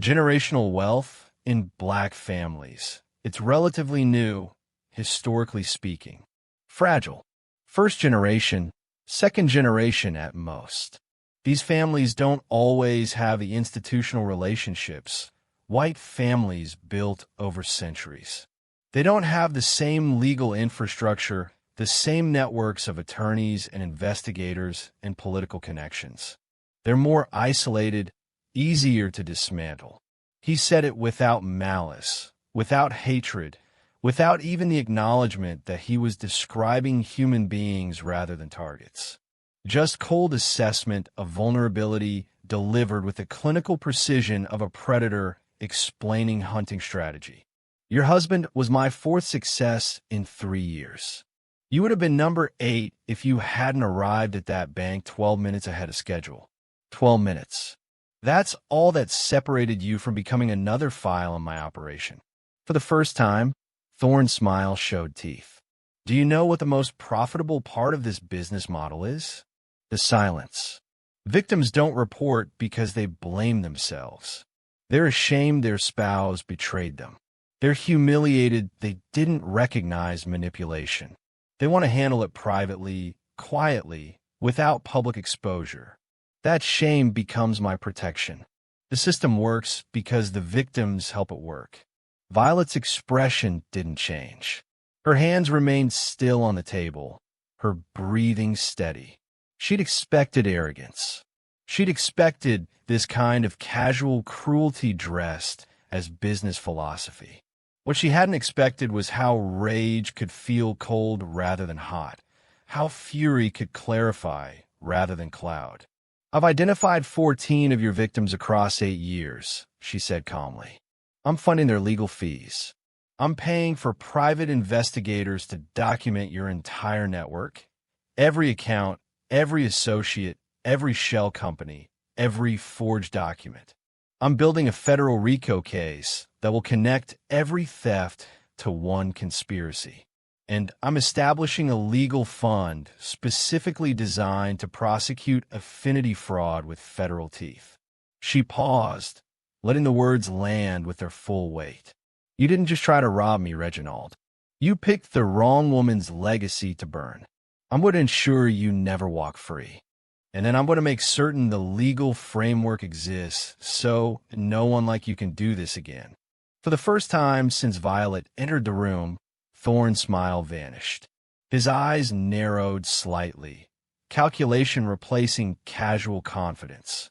"Generational wealth in black families. It's relatively new, historically speaking. Fragile. First generation, second generation at most. These families don't always have the institutional relationships white families built over centuries. They don't have the same legal infrastructure, the same networks of attorneys and investigators and political connections. They're more isolated, easier to dismantle. He said it without malice, without hatred, without even the acknowledgement that he was describing human beings rather than targets. Just cold assessment of vulnerability delivered with the clinical precision of a predator explaining hunting strategy. Your husband was my fourth success in 3 years. You would have been number 8 if you hadn't arrived at that bank 12 minutes ahead of schedule. 12 minutes. That's all that separated you from becoming another file in my operation. For the first time, Thorne's smile showed teeth. Do you know what the most profitable part of this business model is? The silence. Victims don't report because they blame themselves. They're ashamed their spouse betrayed them. They're humiliated they didn't recognize manipulation. They want to handle it privately, quietly, without public exposure. That shame becomes my protection. The system works because the victims help it work. Violet's expression didn't change. Her hands remained still on the table, her breathing steady. She'd expected arrogance. She'd expected this kind of casual cruelty dressed as business philosophy. What she hadn't expected was how rage could feel cold rather than hot, how fury could clarify rather than cloud. I've identified 14 of your victims across 8 years, she said calmly. I'm funding their legal fees. I'm paying for private investigators to document your entire network, every account, every associate, every shell company, every forged document. I'm building a federal RICO case that will connect every theft to one conspiracy. And I'm establishing a legal fund specifically designed to prosecute affinity fraud with federal teeth. She paused, letting the words land with their full weight. You didn't just try to rob me, Reginald. You picked the wrong woman's legacy to burn. I'm going to ensure you never walk free. And then I'm going to make certain the legal framework exists so no one like you can do this again. For the first time since Violet entered the room, Thorne's smile vanished. His eyes narrowed slightly, calculation replacing casual confidence.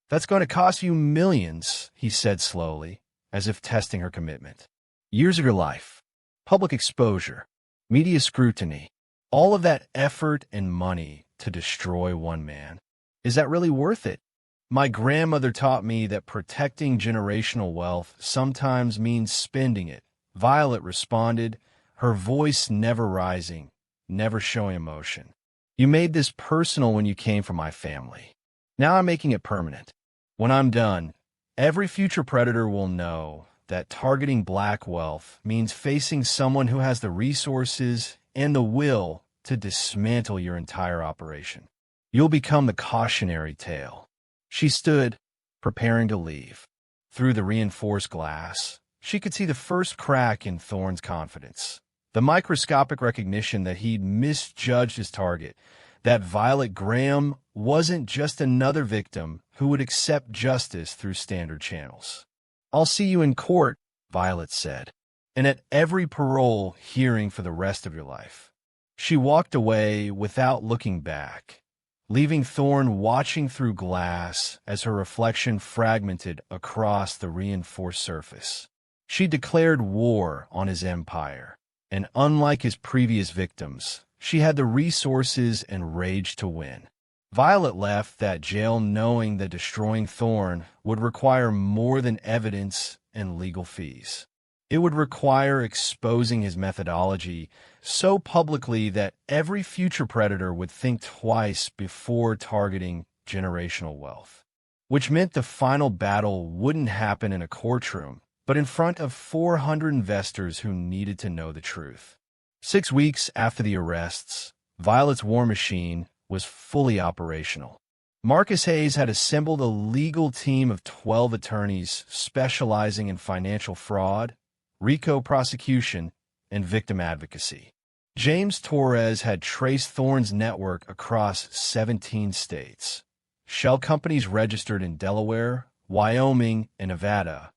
That's going to cost you millions, he said slowly, as if testing her commitment. Years of your life, public exposure, media scrutiny, all of that effort and money to destroy one man. Is that really worth it? My grandmother taught me that protecting generational wealth sometimes means spending it. Violet responded, her voice never rising, never showing emotion. You made this personal when you came from my family. Now I'm making it permanent. When I'm done, every future predator will know that targeting black wealth means facing someone who has the resources and the will to dismantle your entire operation. You'll become the cautionary tale. She stood, preparing to leave. Through the reinforced glass, she could see the first crack in Thorne's confidence. The microscopic recognition that he'd misjudged his target, that Violet Graham wasn't just another victim who would accept justice through standard channels. I'll see you in court, Violet said, and at every parole hearing for the rest of your life. She walked away without looking back, leaving Thorne watching through glass as her reflection fragmented across the reinforced surface. She declared war on his empire, and unlike his previous victims, she had the resources and rage to win. Violet left that jail knowing that destroying Thorne would require more than evidence and legal fees. It would require exposing his methodology so publicly that every future predator would think twice before targeting generational wealth, which meant the final battle wouldn't happen in a courtroom, but in front of 400 investors who needed to know the truth. 6 weeks after the arrests, Violet's war machine was fully operational. Marcus Hayes had assembled a legal team of 12 attorneys specializing in financial fraud, RICO prosecution, and victim advocacy. James Torres had traced Thorne's network across 17 states. Shell companies registered in Delaware, Wyoming, and Nevada,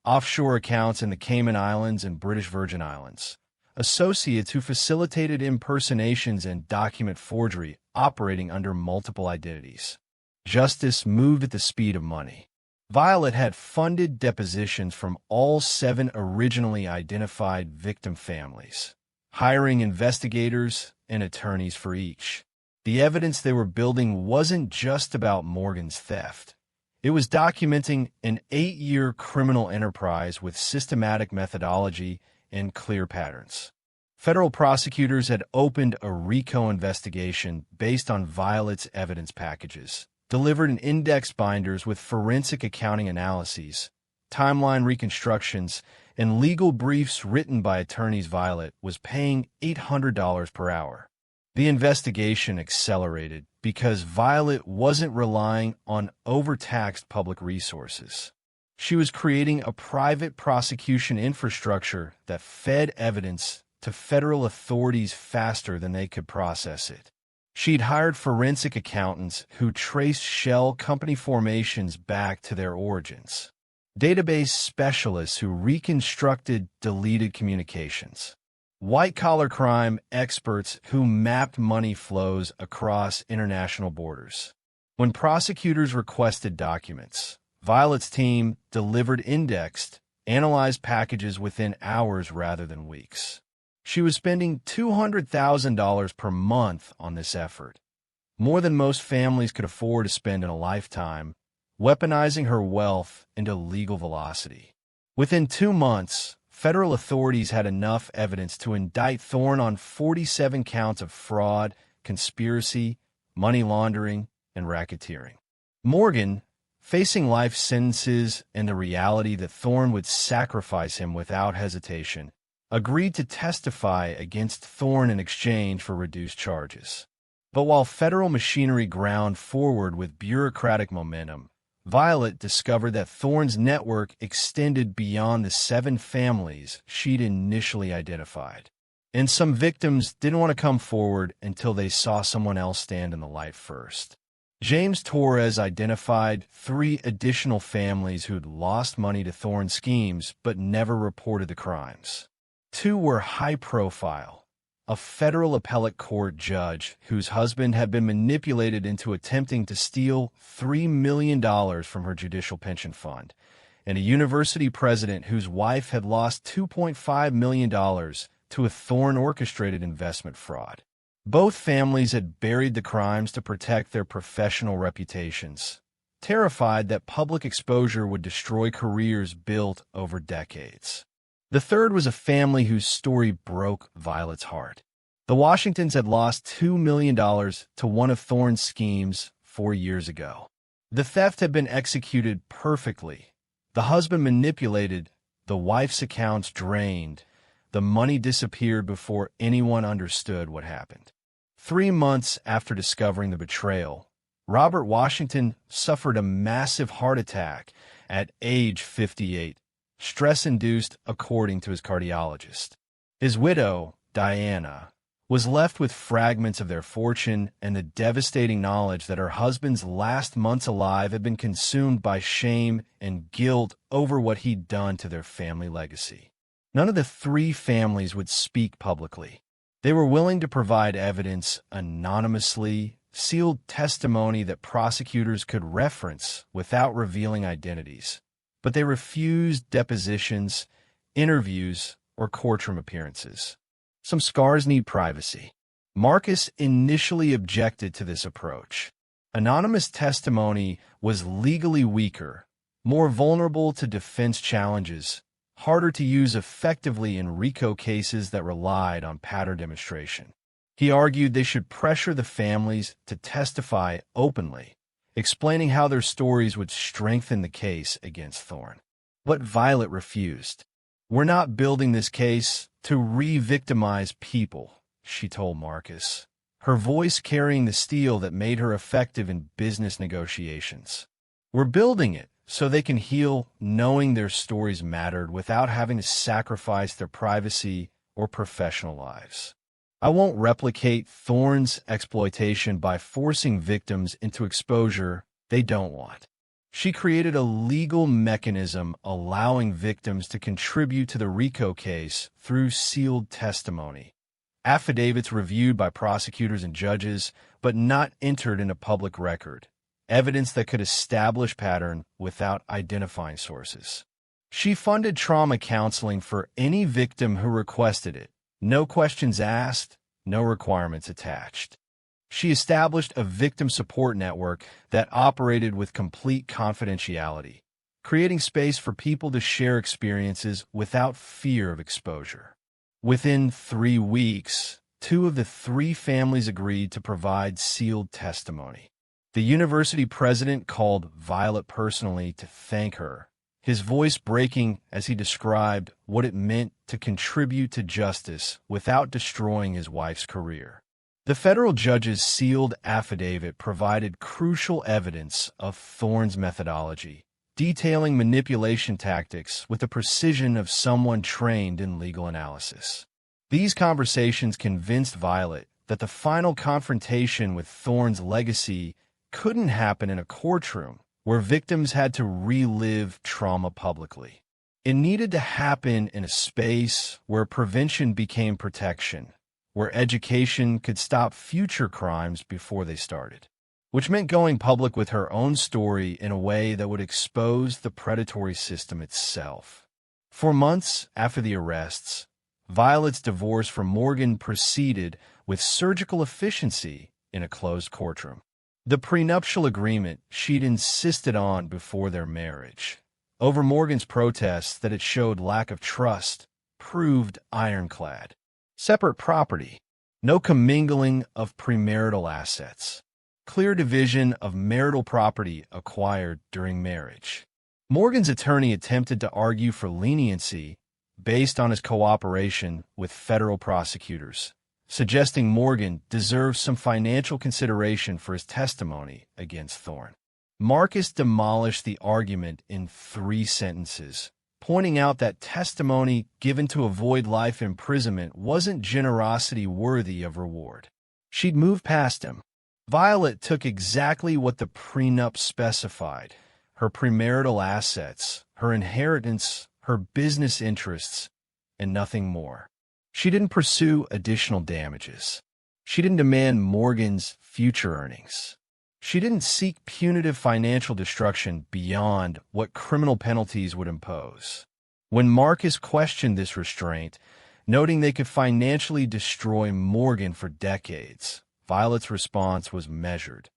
offshore accounts in the Cayman Islands and British Virgin Islands, associates who facilitated impersonations and document forgery operating under multiple identities. Justice moved at the speed of money. Violet had funded depositions from all 7 originally identified victim families, hiring investigators and attorneys for each. The evidence they were building wasn't just about Morgan's theft. It was documenting an 8-year criminal enterprise with systematic methodology and clear patterns. Federal prosecutors had opened a RICO investigation based on Violet's evidence packages, delivered in index binders with forensic accounting analyses, timeline reconstructions, and legal briefs written by attorneys. Violet was paying $800 per hour. The investigation accelerated because Violet wasn't relying on overtaxed public resources. She was creating a private prosecution infrastructure that fed evidence to federal authorities faster than they could process it. She'd hired forensic accountants who traced shell company formations back to their origins, database specialists who reconstructed deleted communications, white-collar crime experts who mapped money flows across international borders. When prosecutors requested documents, Violet's team delivered indexed, analyzed packages within hours rather than weeks. She was spending $200,000 per month on this effort, more than most families could afford to spend in a lifetime, weaponizing her wealth into legal velocity. Within 2 months, federal authorities had enough evidence to indict Thorne on 47 counts of fraud, conspiracy, money laundering, and racketeering. Morgan, facing life sentences and the reality that Thorne would sacrifice him without hesitation, agreed to testify against Thorne in exchange for reduced charges. But while federal machinery ground forward with bureaucratic momentum, Violet discovered that Thorne's network extended beyond the 7 families she'd initially identified. And some victims didn't want to come forward until they saw someone else stand in the light first. James Torres identified 3 additional families who'd lost money to Thorne's schemes but never reported the crimes. 2 were high-profile: a federal appellate court judge whose husband had been manipulated into attempting to steal $3 million from her judicial pension fund, and a university president whose wife had lost $2.5 million to a Thorne-orchestrated investment fraud. Both families had buried the crimes to protect their professional reputations, terrified that public exposure would destroy careers built over decades. The third was a family whose story broke Violet's heart. The Washingtons had lost $2 million to one of Thorne's schemes 4 years ago. The theft had been executed perfectly. The husband manipulated, the wife's accounts drained, the money disappeared before anyone understood what happened. 3 months after discovering the betrayal, Robert Washington suffered a massive heart attack at age 58. Stress-induced, according to his cardiologist. His widow, Diana, was left with fragments of their fortune and the devastating knowledge that her husband's last months alive had been consumed by shame and guilt over what he'd done to their family legacy. None of the 3 families would speak publicly. They were willing to provide evidence anonymously, sealed testimony that prosecutors could reference without revealing identities. But they refused depositions, interviews, or courtroom appearances. Some scars need privacy. Marcus initially objected to this approach. Anonymous testimony was legally weaker, more vulnerable to defense challenges, harder to use effectively in RICO cases that relied on pattern demonstration. He argued they should pressure the families to testify openly, explaining how their stories would strengthen the case against Thorne. But Violet refused. "We're not building this case to re-victimize people," she told Marcus. her voice carrying the steel that made her effective in business negotiations. We're building it so they can heal, knowing their stories mattered without having to sacrifice their privacy or professional lives. I won't replicate Thorne's exploitation by forcing victims into exposure they don't want. She created a legal mechanism allowing victims to contribute to the RICO case through sealed testimony. Affidavits reviewed by prosecutors and judges, but not entered in a public record. Evidence that could establish pattern without identifying sources. She funded trauma counseling for any victim who requested it. No questions asked, no requirements attached. She established a victim support network that operated with complete confidentiality, creating space for people to share experiences without fear of exposure. Within 3 weeks, 2 of the 3 families agreed to provide sealed testimony. The university president called Violet personally to thank her, his voice breaking as he described what it meant to contribute to justice without destroying his wife's career. The federal judge's sealed affidavit provided crucial evidence of Thorne's methodology, detailing manipulation tactics with the precision of someone trained in legal analysis. These conversations convinced Violet that the final confrontation with Thorne's legacy couldn't happen in a courtroom where victims had to relive trauma publicly. It needed to happen in a space where prevention became protection, where education could stop future crimes before they started, which meant going public with her own story in a way that would expose the predatory system itself. For months after the arrests, Violet's divorce from Morgan proceeded with surgical efficiency in a closed courtroom. The prenuptial agreement she'd insisted on before their marriage, over Morgan's protests that it showed lack of trust, proved ironclad. Separate property, no commingling of premarital assets, clear division of marital property acquired during marriage. Morgan's attorney attempted to argue for leniency based on his cooperation with federal prosecutors, suggesting Morgan deserves some financial consideration for his testimony against Thorne. Marcus demolished the argument in 3 sentences, pointing out that testimony given to avoid life imprisonment wasn't generosity worthy of reward. She'd moved past him. Violet took exactly what the prenup specified: her premarital assets, her inheritance, her business interests, and nothing more. She didn't pursue additional damages. She didn't demand Morgan's future earnings. She didn't seek punitive financial destruction beyond what criminal penalties would impose. When Marcus questioned this restraint, noting they could financially destroy Morgan for decades, Violet's response was measured.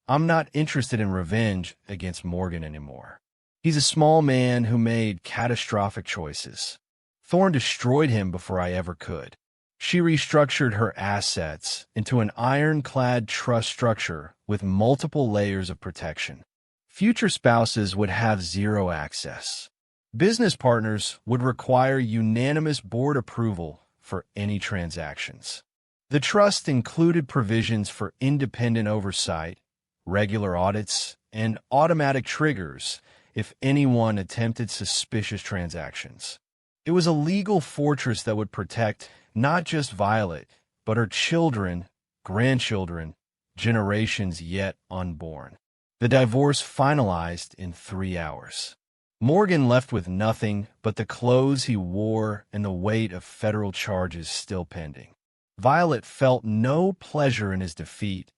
"I'm not interested in revenge against Morgan anymore. He's a small man who made catastrophic choices. Thorne destroyed him before I ever could." She restructured her assets into an ironclad trust structure with multiple layers of protection. Future spouses would have 0 access. Business partners would require unanimous board approval for any transactions. The trust included provisions for independent oversight, regular audits, and automatic triggers if anyone attempted suspicious transactions. It was a legal fortress that would protect not just Violet, but her children, grandchildren, generations yet unborn. The divorce finalized in 3 hours. Morgan left with nothing but the clothes he wore and the weight of federal charges still pending. Violet felt no pleasure in his defeat,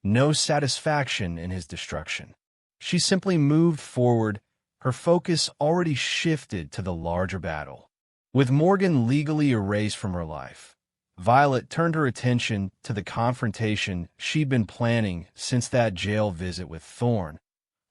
no satisfaction in his destruction. She simply moved forward, her focus already shifted to the larger battle. With Morgan legally erased from her life, Violet turned her attention to the confrontation she'd been planning since that jail visit with Thorne,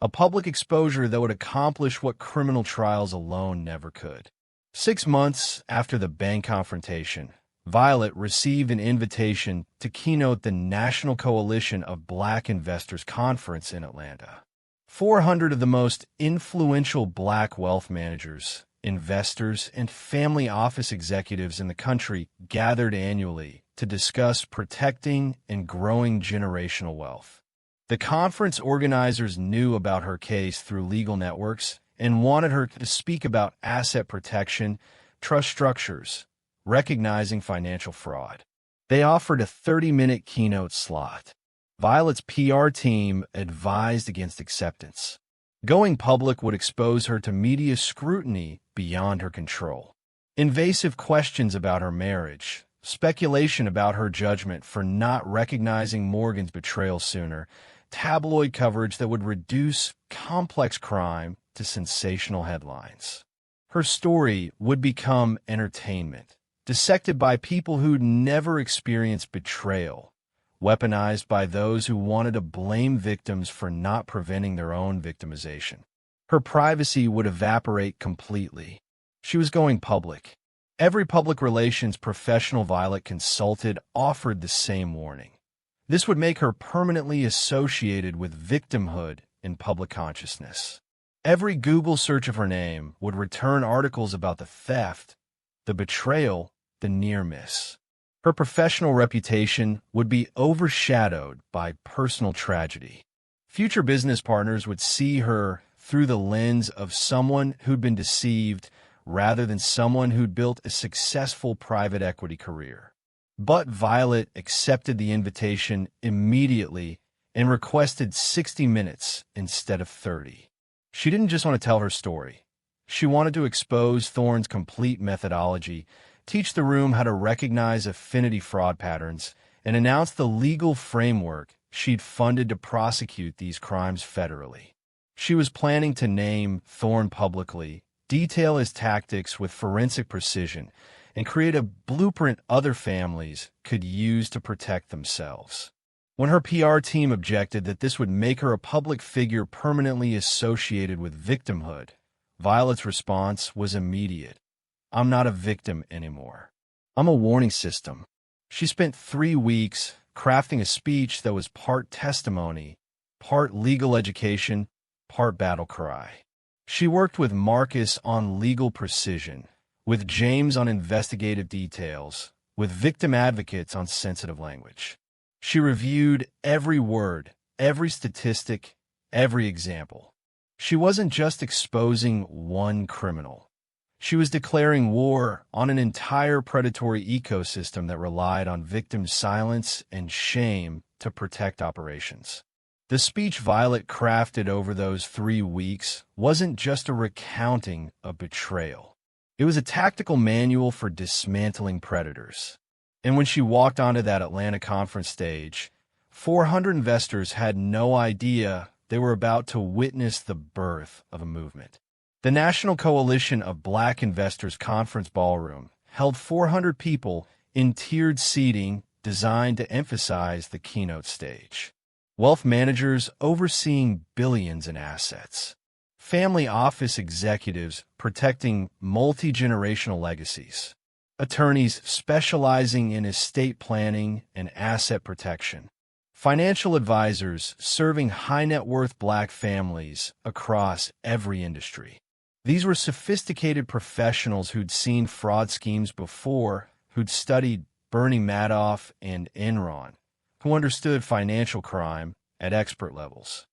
a public exposure that would accomplish what criminal trials alone never could. 6 months after the bank confrontation, Violet received an invitation to keynote the National Coalition of Black Investors Conference in Atlanta. 400 of the most influential Black wealth managers, investors, and family office executives in the country gathered annually to discuss protecting and growing generational wealth. The conference organizers knew about her case through legal networks and wanted her to speak about asset protection, trust structures, recognizing financial fraud. They offered a 30-minute keynote slot. Violet's PR team advised against acceptance. Going public would expose her to media scrutiny beyond her control. Invasive questions about her marriage, speculation about her judgment for not recognizing Morgan's betrayal sooner, tabloid coverage that would reduce complex crime to sensational headlines. Her story would become entertainment, dissected by people who'd never experienced betrayal, weaponized by those who wanted to blame victims for not preventing their own victimization. Her privacy would evaporate completely. She was going public. Every public relations professional Violet consulted offered the same warning. This would make her permanently associated with victimhood in public consciousness. Every Google search of her name would return articles about the theft, the betrayal, the near miss. Her professional reputation would be overshadowed by personal tragedy. Future business partners would see her through the lens of someone who'd been deceived rather than someone who'd built a successful private equity career. But Violet accepted the invitation immediately and requested 60 minutes instead of 30. She didn't just want to tell her story. She wanted to expose Thorne's complete methodology, teach the room how to recognize affinity fraud patterns, and announce the legal framework she'd funded to prosecute these crimes federally. She was planning to name Thorne publicly, detail his tactics with forensic precision, and create a blueprint other families could use to protect themselves. When her PR team objected that this would make her a public figure permanently associated with victimhood, Violet's response was immediate. I'm not a victim anymore. I'm a warning system. She spent 3 weeks crafting a speech that was part testimony, part legal education, part battle cry. She worked with Marcus on legal precision, with James on investigative details, with victim advocates on sensitive language. She reviewed every word, every statistic, every example. She wasn't just exposing one criminal. She was declaring war on an entire predatory ecosystem that relied on victims' silence and shame to protect operations. The speech Violet crafted over those 3 weeks wasn't just a recounting of betrayal. It was a tactical manual for dismantling predators. And when she walked onto that Atlanta conference stage, 400 investors had no idea they were about to witness the birth of a movement. The National Coalition of Black Investors Conference Ballroom held 400 people in tiered seating designed to emphasize the keynote stage. Wealth managers overseeing billions in assets. Family office executives protecting multi-generational legacies. Attorneys specializing in estate planning and asset protection. Financial advisors serving high-net-worth Black families across every industry. These were sophisticated professionals who'd seen fraud schemes before, who'd studied Bernie Madoff and Enron, who understood financial crime at expert levels.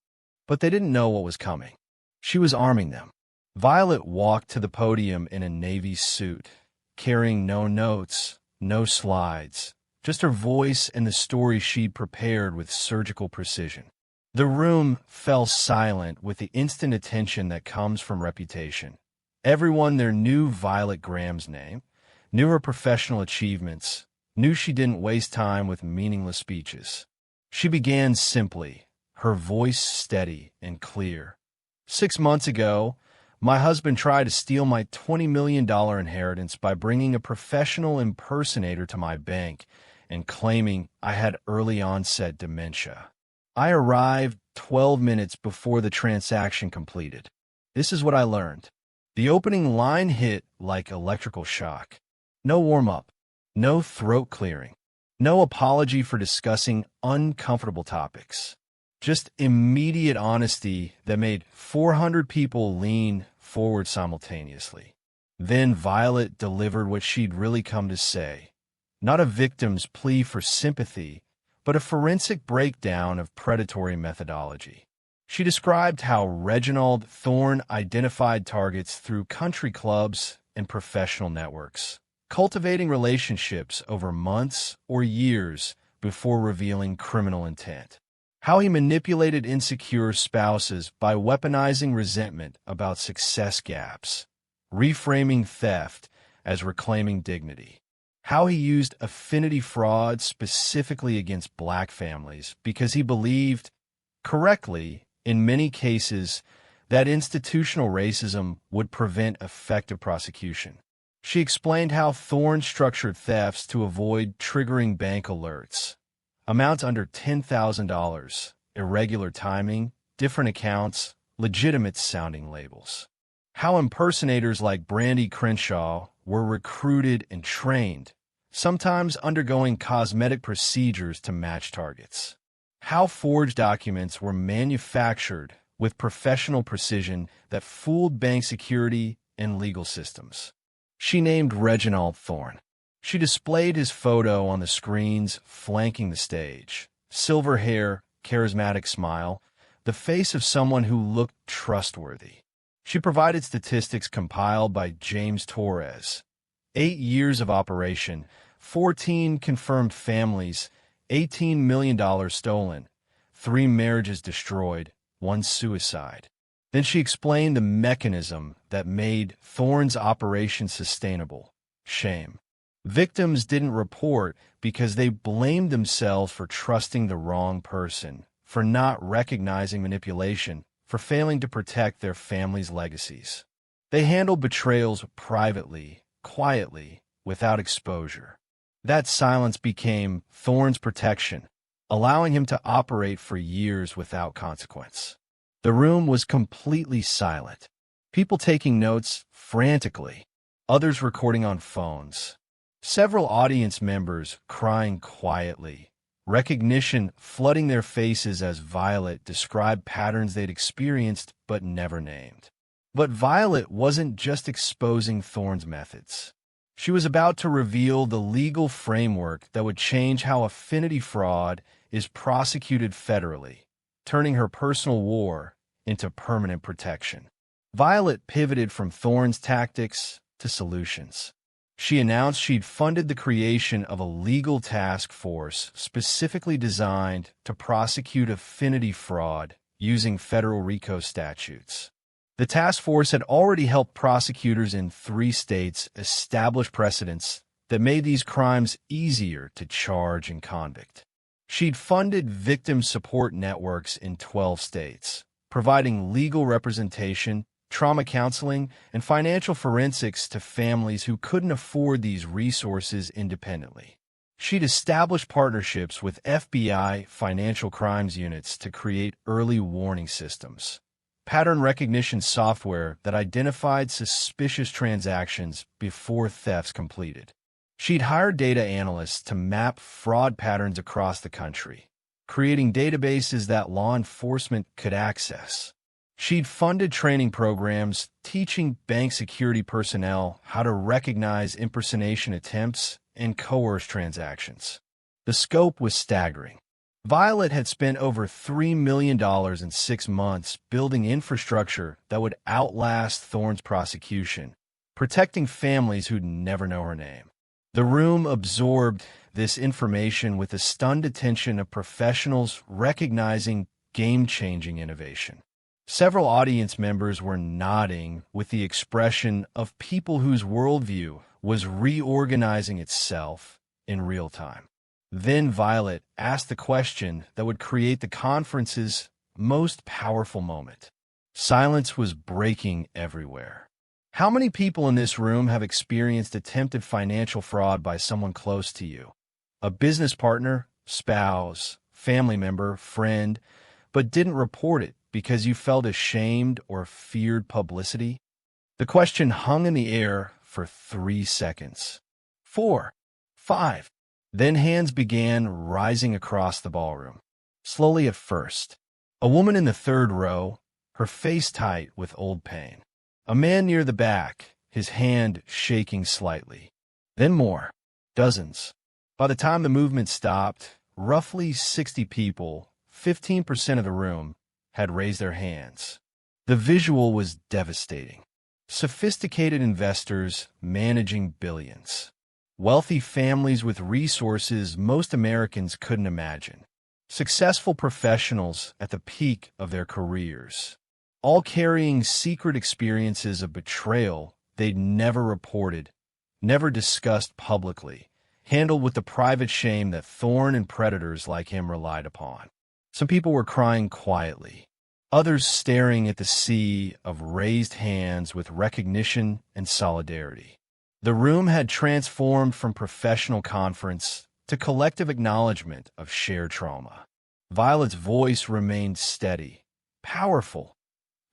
But they didn't know what was coming. She was arming them. Violet walked to the podium in a navy suit, carrying no notes, no slides, just her voice and the story she'd prepared with surgical precision. The room fell silent with the instant attention that comes from reputation. Everyone there knew Violet Graham's name, knew her professional achievements, knew she didn't waste time with meaningless speeches. She began simply, her voice steady and clear. 6 months ago, my husband tried to steal my $20 million inheritance by bringing a professional impersonator to my bank and claiming I had early onset dementia. I arrived 12 minutes before the transaction completed. This is what I learned. The opening line hit like electrical shock. No warm-up, no throat clearing, no apology for discussing uncomfortable topics. Just immediate honesty that made 400 people lean forward simultaneously. Then Violet delivered what she'd really come to say. not a victim's plea for sympathy, but a forensic breakdown of predatory methodology. She described how Reginald Thorne identified targets through country clubs and professional networks, cultivating relationships over months or years before revealing criminal intent. How he manipulated insecure spouses by weaponizing resentment about success gaps, reframing theft as reclaiming dignity. How he used affinity fraud specifically against black families because he believed, correctly, in many cases, that institutional racism would prevent effective prosecution. She explained how Thorne structured thefts to avoid triggering bank alerts. Amounts under $10,000, irregular timing, different accounts, legitimate-sounding labels. How impersonators like Brandy Crenshaw were recruited and trained, sometimes undergoing cosmetic procedures to match targets. How forged documents were manufactured with professional precision that fooled bank security and legal systems. She named Reginald Thorne. She displayed his photo on the screens flanking the stage. Silver hair, charismatic smile, the face of someone who looked trustworthy. She provided statistics compiled by James Torres. 8 years of operation, 14 confirmed families, $18 million stolen, 3 marriages destroyed, 1 suicide. Then she explained the mechanism that made Thorne's operation sustainable: shame. Victims didn't report because they blamed themselves for trusting the wrong person, for not recognizing manipulation, for failing to protect their family's legacies. They handled betrayals privately, quietly, without exposure. That silence became Thorne's protection, allowing him to operate for years without consequence. The room was completely silent. People taking notes frantically, others recording on phones. Several audience members crying quietly, recognition flooding their faces as Violet described patterns they'd experienced but never named. But Violet wasn't just exposing Thorne's methods. She was about to reveal the legal framework that would change how affinity fraud is prosecuted federally, turning her personal war into permanent protection. Violet pivoted from Thorne's tactics to solutions. She announced she'd funded the creation of a legal task force specifically designed to prosecute affinity fraud using federal RICO statutes. The task force had already helped prosecutors in 3 states establish precedents that made these crimes easier to charge and convict. She'd funded victim support networks in 12 states, providing legal representation, trauma counseling, and financial forensics to families who couldn't afford these resources independently. She'd established partnerships with FBI financial crimes units to create early warning systems, pattern recognition software that identified suspicious transactions before thefts completed. She'd hired data analysts to map fraud patterns across the country, creating databases that law enforcement could access. She'd funded training programs teaching bank security personnel how to recognize impersonation attempts and coerce transactions. The scope was staggering. Violet had spent over $3 million in 6 months building infrastructure that would outlast Thorne's prosecution, protecting families who'd never know her name. The room absorbed this information with the stunned attention of professionals recognizing game-changing innovation. Several audience members were nodding with the expression of people whose worldview was reorganizing itself in real time. Then Violet asked the question that would create the conference's most powerful moment. Silence was breaking everywhere. How many people in this room have experienced attempted financial fraud by someone close to you? A business partner, spouse, family member, friend, but didn't report it because you felt ashamed or feared publicity? The question hung in the air for 3 seconds. 4, 5. Then hands began rising across the ballroom. Slowly at first. A woman in the 3rd row, her face tight with old pain. A man near the back, his hand shaking slightly. Then more. Dozens. By the time the movement stopped, roughly 60 people, 15% of the room, had raised their hands. The visual was devastating. Sophisticated investors managing billions. Wealthy families with resources most Americans couldn't imagine. Successful professionals at the peak of their careers, all carrying secret experiences of betrayal they'd never reported, never discussed publicly, handled with the private shame that Thorne and predators like him relied upon. Some people were crying quietly, others staring at the sea of raised hands with recognition and solidarity. The room had transformed from professional conference to collective acknowledgement of shared trauma. Violet's voice remained steady, powerful.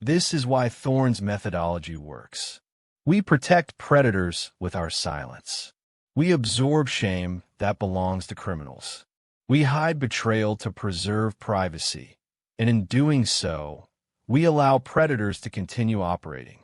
This is why Thorne's methodology works. We protect predators with our silence. We absorb shame that belongs to criminals. We hide betrayal to preserve privacy, and in doing so, we allow predators to continue operating.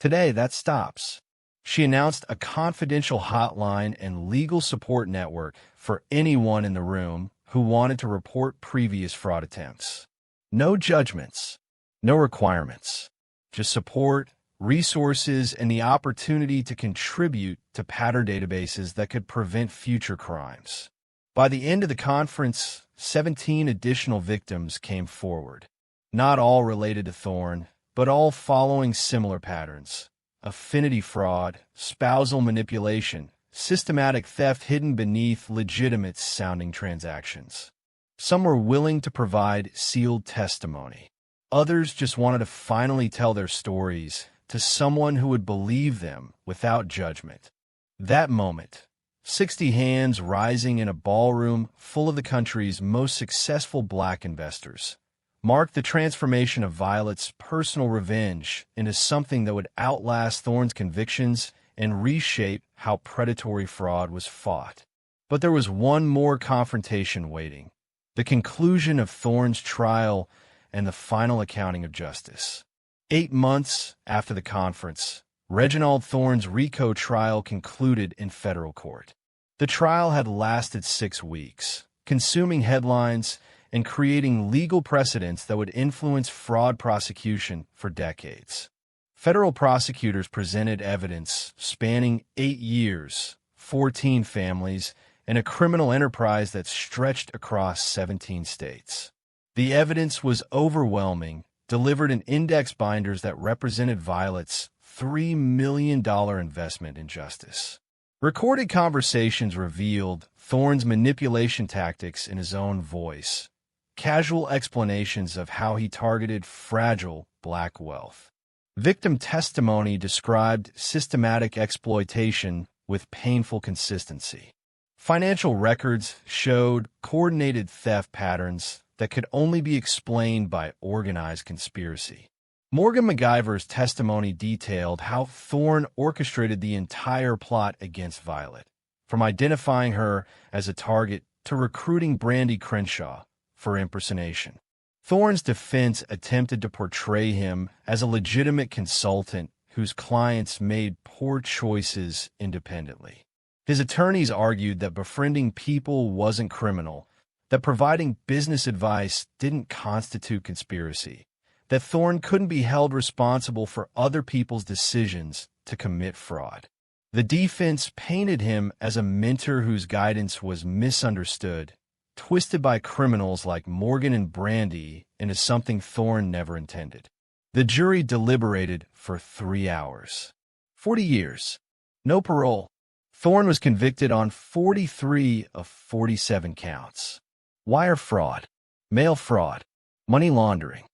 Today, that stops. She announced a confidential hotline and legal support network for anyone in the room who wanted to report previous fraud attempts. No judgments, no requirements, just support, resources, and the opportunity to contribute to pattern databases that could prevent future crimes. By the end of the conference, 17 additional victims came forward, not all related to Thorne, but all following similar patterns. Affinity fraud, spousal manipulation, systematic theft hidden beneath legitimate-sounding transactions. Some were willing to provide sealed testimony. Others just wanted to finally tell their stories to someone who would believe them without judgment. That moment, 60 hands rising in a ballroom full of the country's most successful black investors, marked the transformation of Violet's personal revenge into something that would outlast Thorne's convictions and reshape how predatory fraud was fought. But there was one more confrontation waiting: the conclusion of Thorne's trial and the final accounting of justice. 8 months after the conference, Reginald Thorne's RICO trial concluded in federal court. The trial had lasted 6 weeks, consuming headlines and creating legal precedents that would influence fraud prosecution for decades. Federal prosecutors presented evidence spanning 8 years, 14 families, and a criminal enterprise that stretched across 17 states. The evidence was overwhelming, delivered in index binders that represented Violet's $3 million investment in justice. Recorded conversations revealed Thorne's manipulation tactics in his own voice, casual explanations of how he targeted fragile black wealth. Victim testimony described systematic exploitation with painful consistency. Financial records showed coordinated theft patterns that could only be explained by organized conspiracy. Morgan MacGyver's testimony detailed how Thorne orchestrated the entire plot against Violet, from identifying her as a target to recruiting Brandi Crenshaw for impersonation. Thorne's defense attempted to portray him as a legitimate consultant whose clients made poor choices independently. His attorneys argued that befriending people wasn't criminal, that providing business advice didn't constitute conspiracy, that Thorne couldn't be held responsible for other people's decisions to commit fraud. The defense painted him as a mentor whose guidance was misunderstood, twisted by criminals like Morgan and Brandi into something Thorne never intended. The jury deliberated for 3 hours. 40 years. No parole. Thorne was convicted on 43 of 47 counts. Wire fraud, mail fraud, money laundering,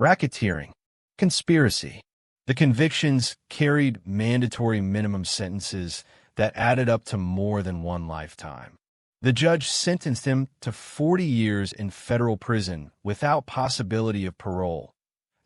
racketeering, conspiracy. The convictions carried mandatory minimum sentences that added up to more than 1 lifetime. The judge sentenced him to 40 years in federal prison without possibility of parole,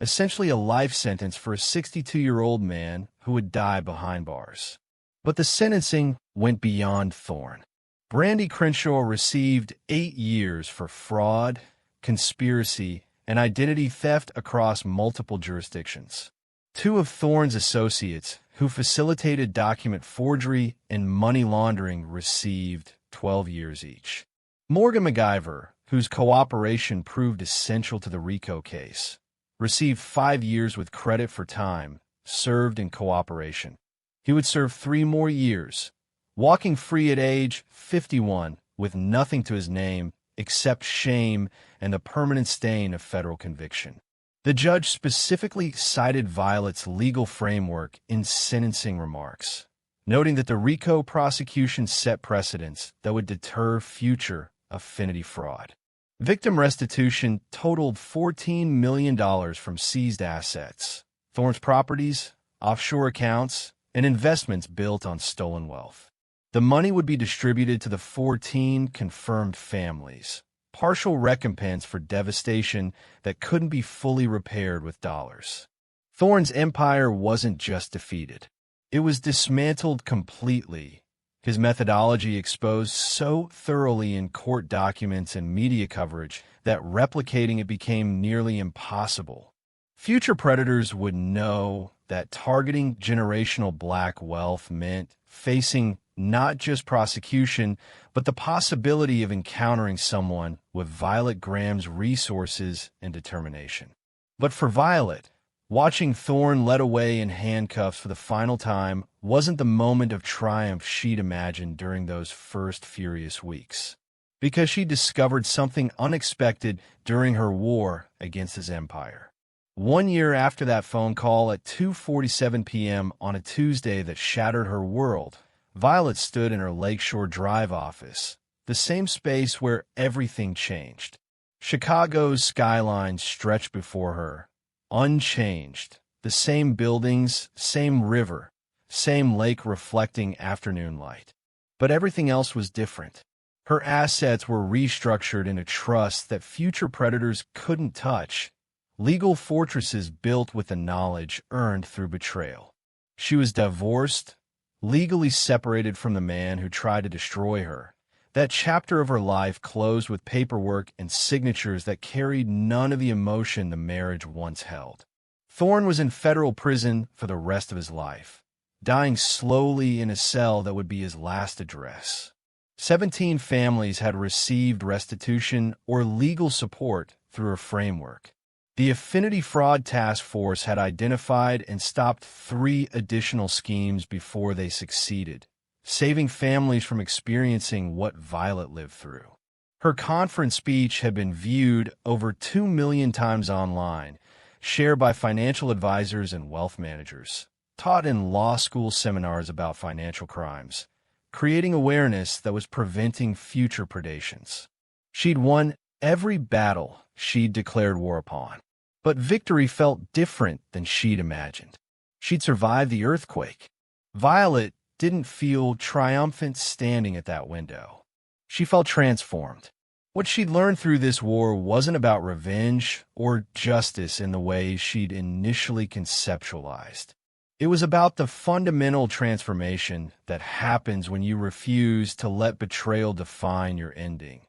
essentially a life sentence for a 62-year-old man who would die behind bars. But the sentencing went beyond Thorne. Brandi Crenshaw received 8 years for fraud, conspiracy, and identity theft across multiple jurisdictions. 2 of Thorne's associates, who facilitated document forgery and money laundering, received 12 years each. Morgan MacGyver, whose cooperation proved essential to the RICO case, received 5 years with credit for time served in cooperation. He would serve 3 more years, walking free at age 51 with nothing to his name except shame and the permanent stain of federal conviction. The judge specifically cited Violet's legal framework in sentencing remarks, noting that the RICO prosecution set precedents that would deter future affinity fraud. Victim restitution totaled $14 million from seized assets, Thorne's properties, offshore accounts, and investments built on stolen wealth. The money would be distributed to the 14 confirmed families, partial recompense for devastation that couldn't be fully repaired with dollars. Thorne's empire wasn't just defeated. It was dismantled completely, his methodology exposed so thoroughly in court documents and media coverage that replicating it became nearly impossible. Future predators would know that targeting generational black wealth meant facing not just prosecution, but the possibility of encountering someone with Violet Graham's resources and determination. But for Violet, watching Thorne led away in handcuffs for the final time wasn't the moment of triumph she'd imagined during those first furious weeks, because she discovered something unexpected during her war against his empire. 1 year after that phone call at 2:47 p.m. on a Tuesday that shattered her world, Violet stood in her Lakeshore Drive office, the same space where everything changed. Chicago's skyline stretched before her, unchanged. The same buildings, same river, same lake reflecting afternoon light. But everything else was different. Her assets were restructured in a trust that future predators couldn't touch, legal fortresses built with the knowledge earned through betrayal. She was divorced, legally separated from the man who tried to destroy her. That chapter of her life closed with paperwork and signatures that carried none of the emotion the marriage once held. Thorne was in federal prison for the rest of his life, dying slowly in a cell that would be his last address. 17 families had received restitution or legal support through her framework. The Affinity Fraud Task Force had identified and stopped 3 additional schemes before they succeeded, saving families from experiencing what Violet lived through. Her conference speech had been viewed over 2 million times online, shared by financial advisors and wealth managers, taught in law school seminars about financial crimes, creating awareness that was preventing future predations. She'd won every battle she'd declared war upon. But victory felt different than she'd imagined. She'd survived the earthquake. Violet didn't feel triumphant standing at that window. She felt transformed. What she'd learned through this war wasn't about revenge or justice in the way she'd initially conceptualized. It was about the fundamental transformation that happens when you refuse to let betrayal define your ending,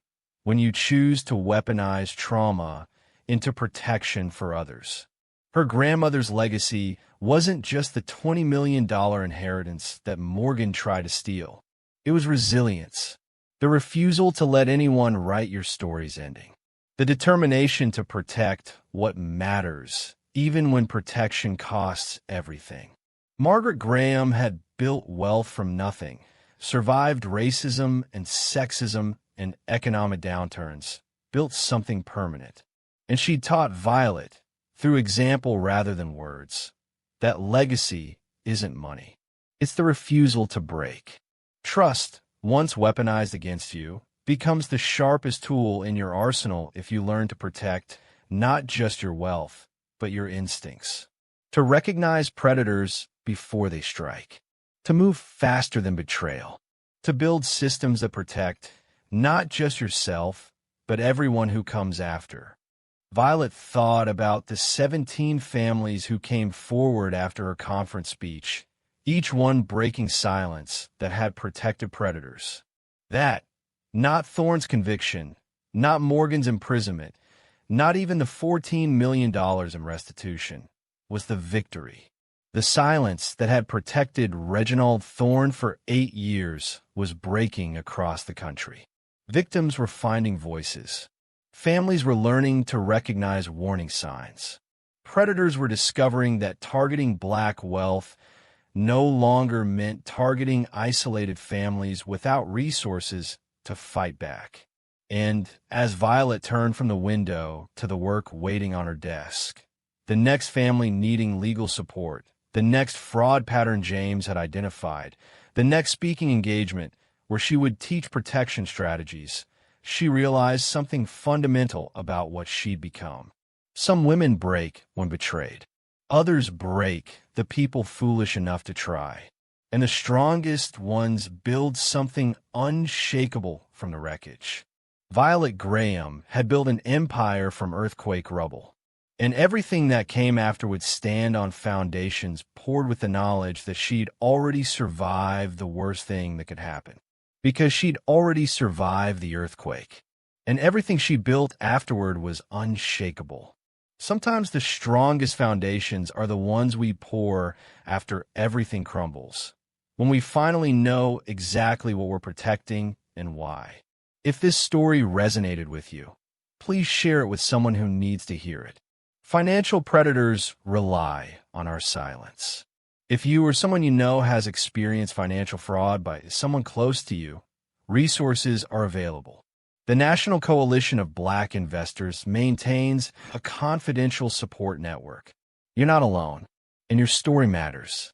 when you choose to weaponize trauma into protection for others. Her grandmother's legacy wasn't just the $20 million inheritance that Morgan tried to steal. It was resilience, the refusal to let anyone write your story's ending, the determination to protect what matters, even when protection costs everything. Margaret Graham had built wealth from nothing, survived racism and sexism and economic downturns, built something permanent. And she taught Violet, through example rather than words, that legacy isn't money. It's the refusal to break. Trust, once weaponized against you, becomes the sharpest tool in your arsenal if you learn to protect not just your wealth, but your instincts. To recognize predators before they strike. To move faster than betrayal. To build systems that protect not just yourself, but everyone who comes after. Violet thought about the 17 families who came forward after her conference speech, each one breaking silence that had protected predators. That, not Thorne's conviction, not Morgan's imprisonment, not even the $14 million in restitution, was the victory. The silence that had protected Reginald Thorne for 8 years was breaking across the country. Victims were finding voices. Families were learning to recognize warning signs. Predators were discovering that targeting black wealth no longer meant targeting isolated families without resources to fight back. And as Violet turned from the window to the work waiting on her desk, the next family needing legal support, the next fraud pattern James had identified, the next speaking engagement where she would teach protection strategies, she realized something fundamental about what she'd become. Some women break when betrayed. Others break the people foolish enough to try. And the strongest ones build something unshakable from the wreckage. Violet Graham had built an empire from earthquake rubble. And everything that came after would stand on foundations poured with the knowledge that she'd already survived the worst thing that could happen. Because she'd already survived the earthquake. And everything she built afterward was unshakable. Sometimes the strongest foundations are the ones we pour after everything crumbles. When we finally know exactly what we're protecting and why. If this story resonated with you, please share it with someone who needs to hear it. Financial predators rely on our silence. If you or someone you know has experienced financial fraud by someone close to you, resources are available. The National Coalition of Black Investors maintains a confidential support network. You're not alone, and your story matters.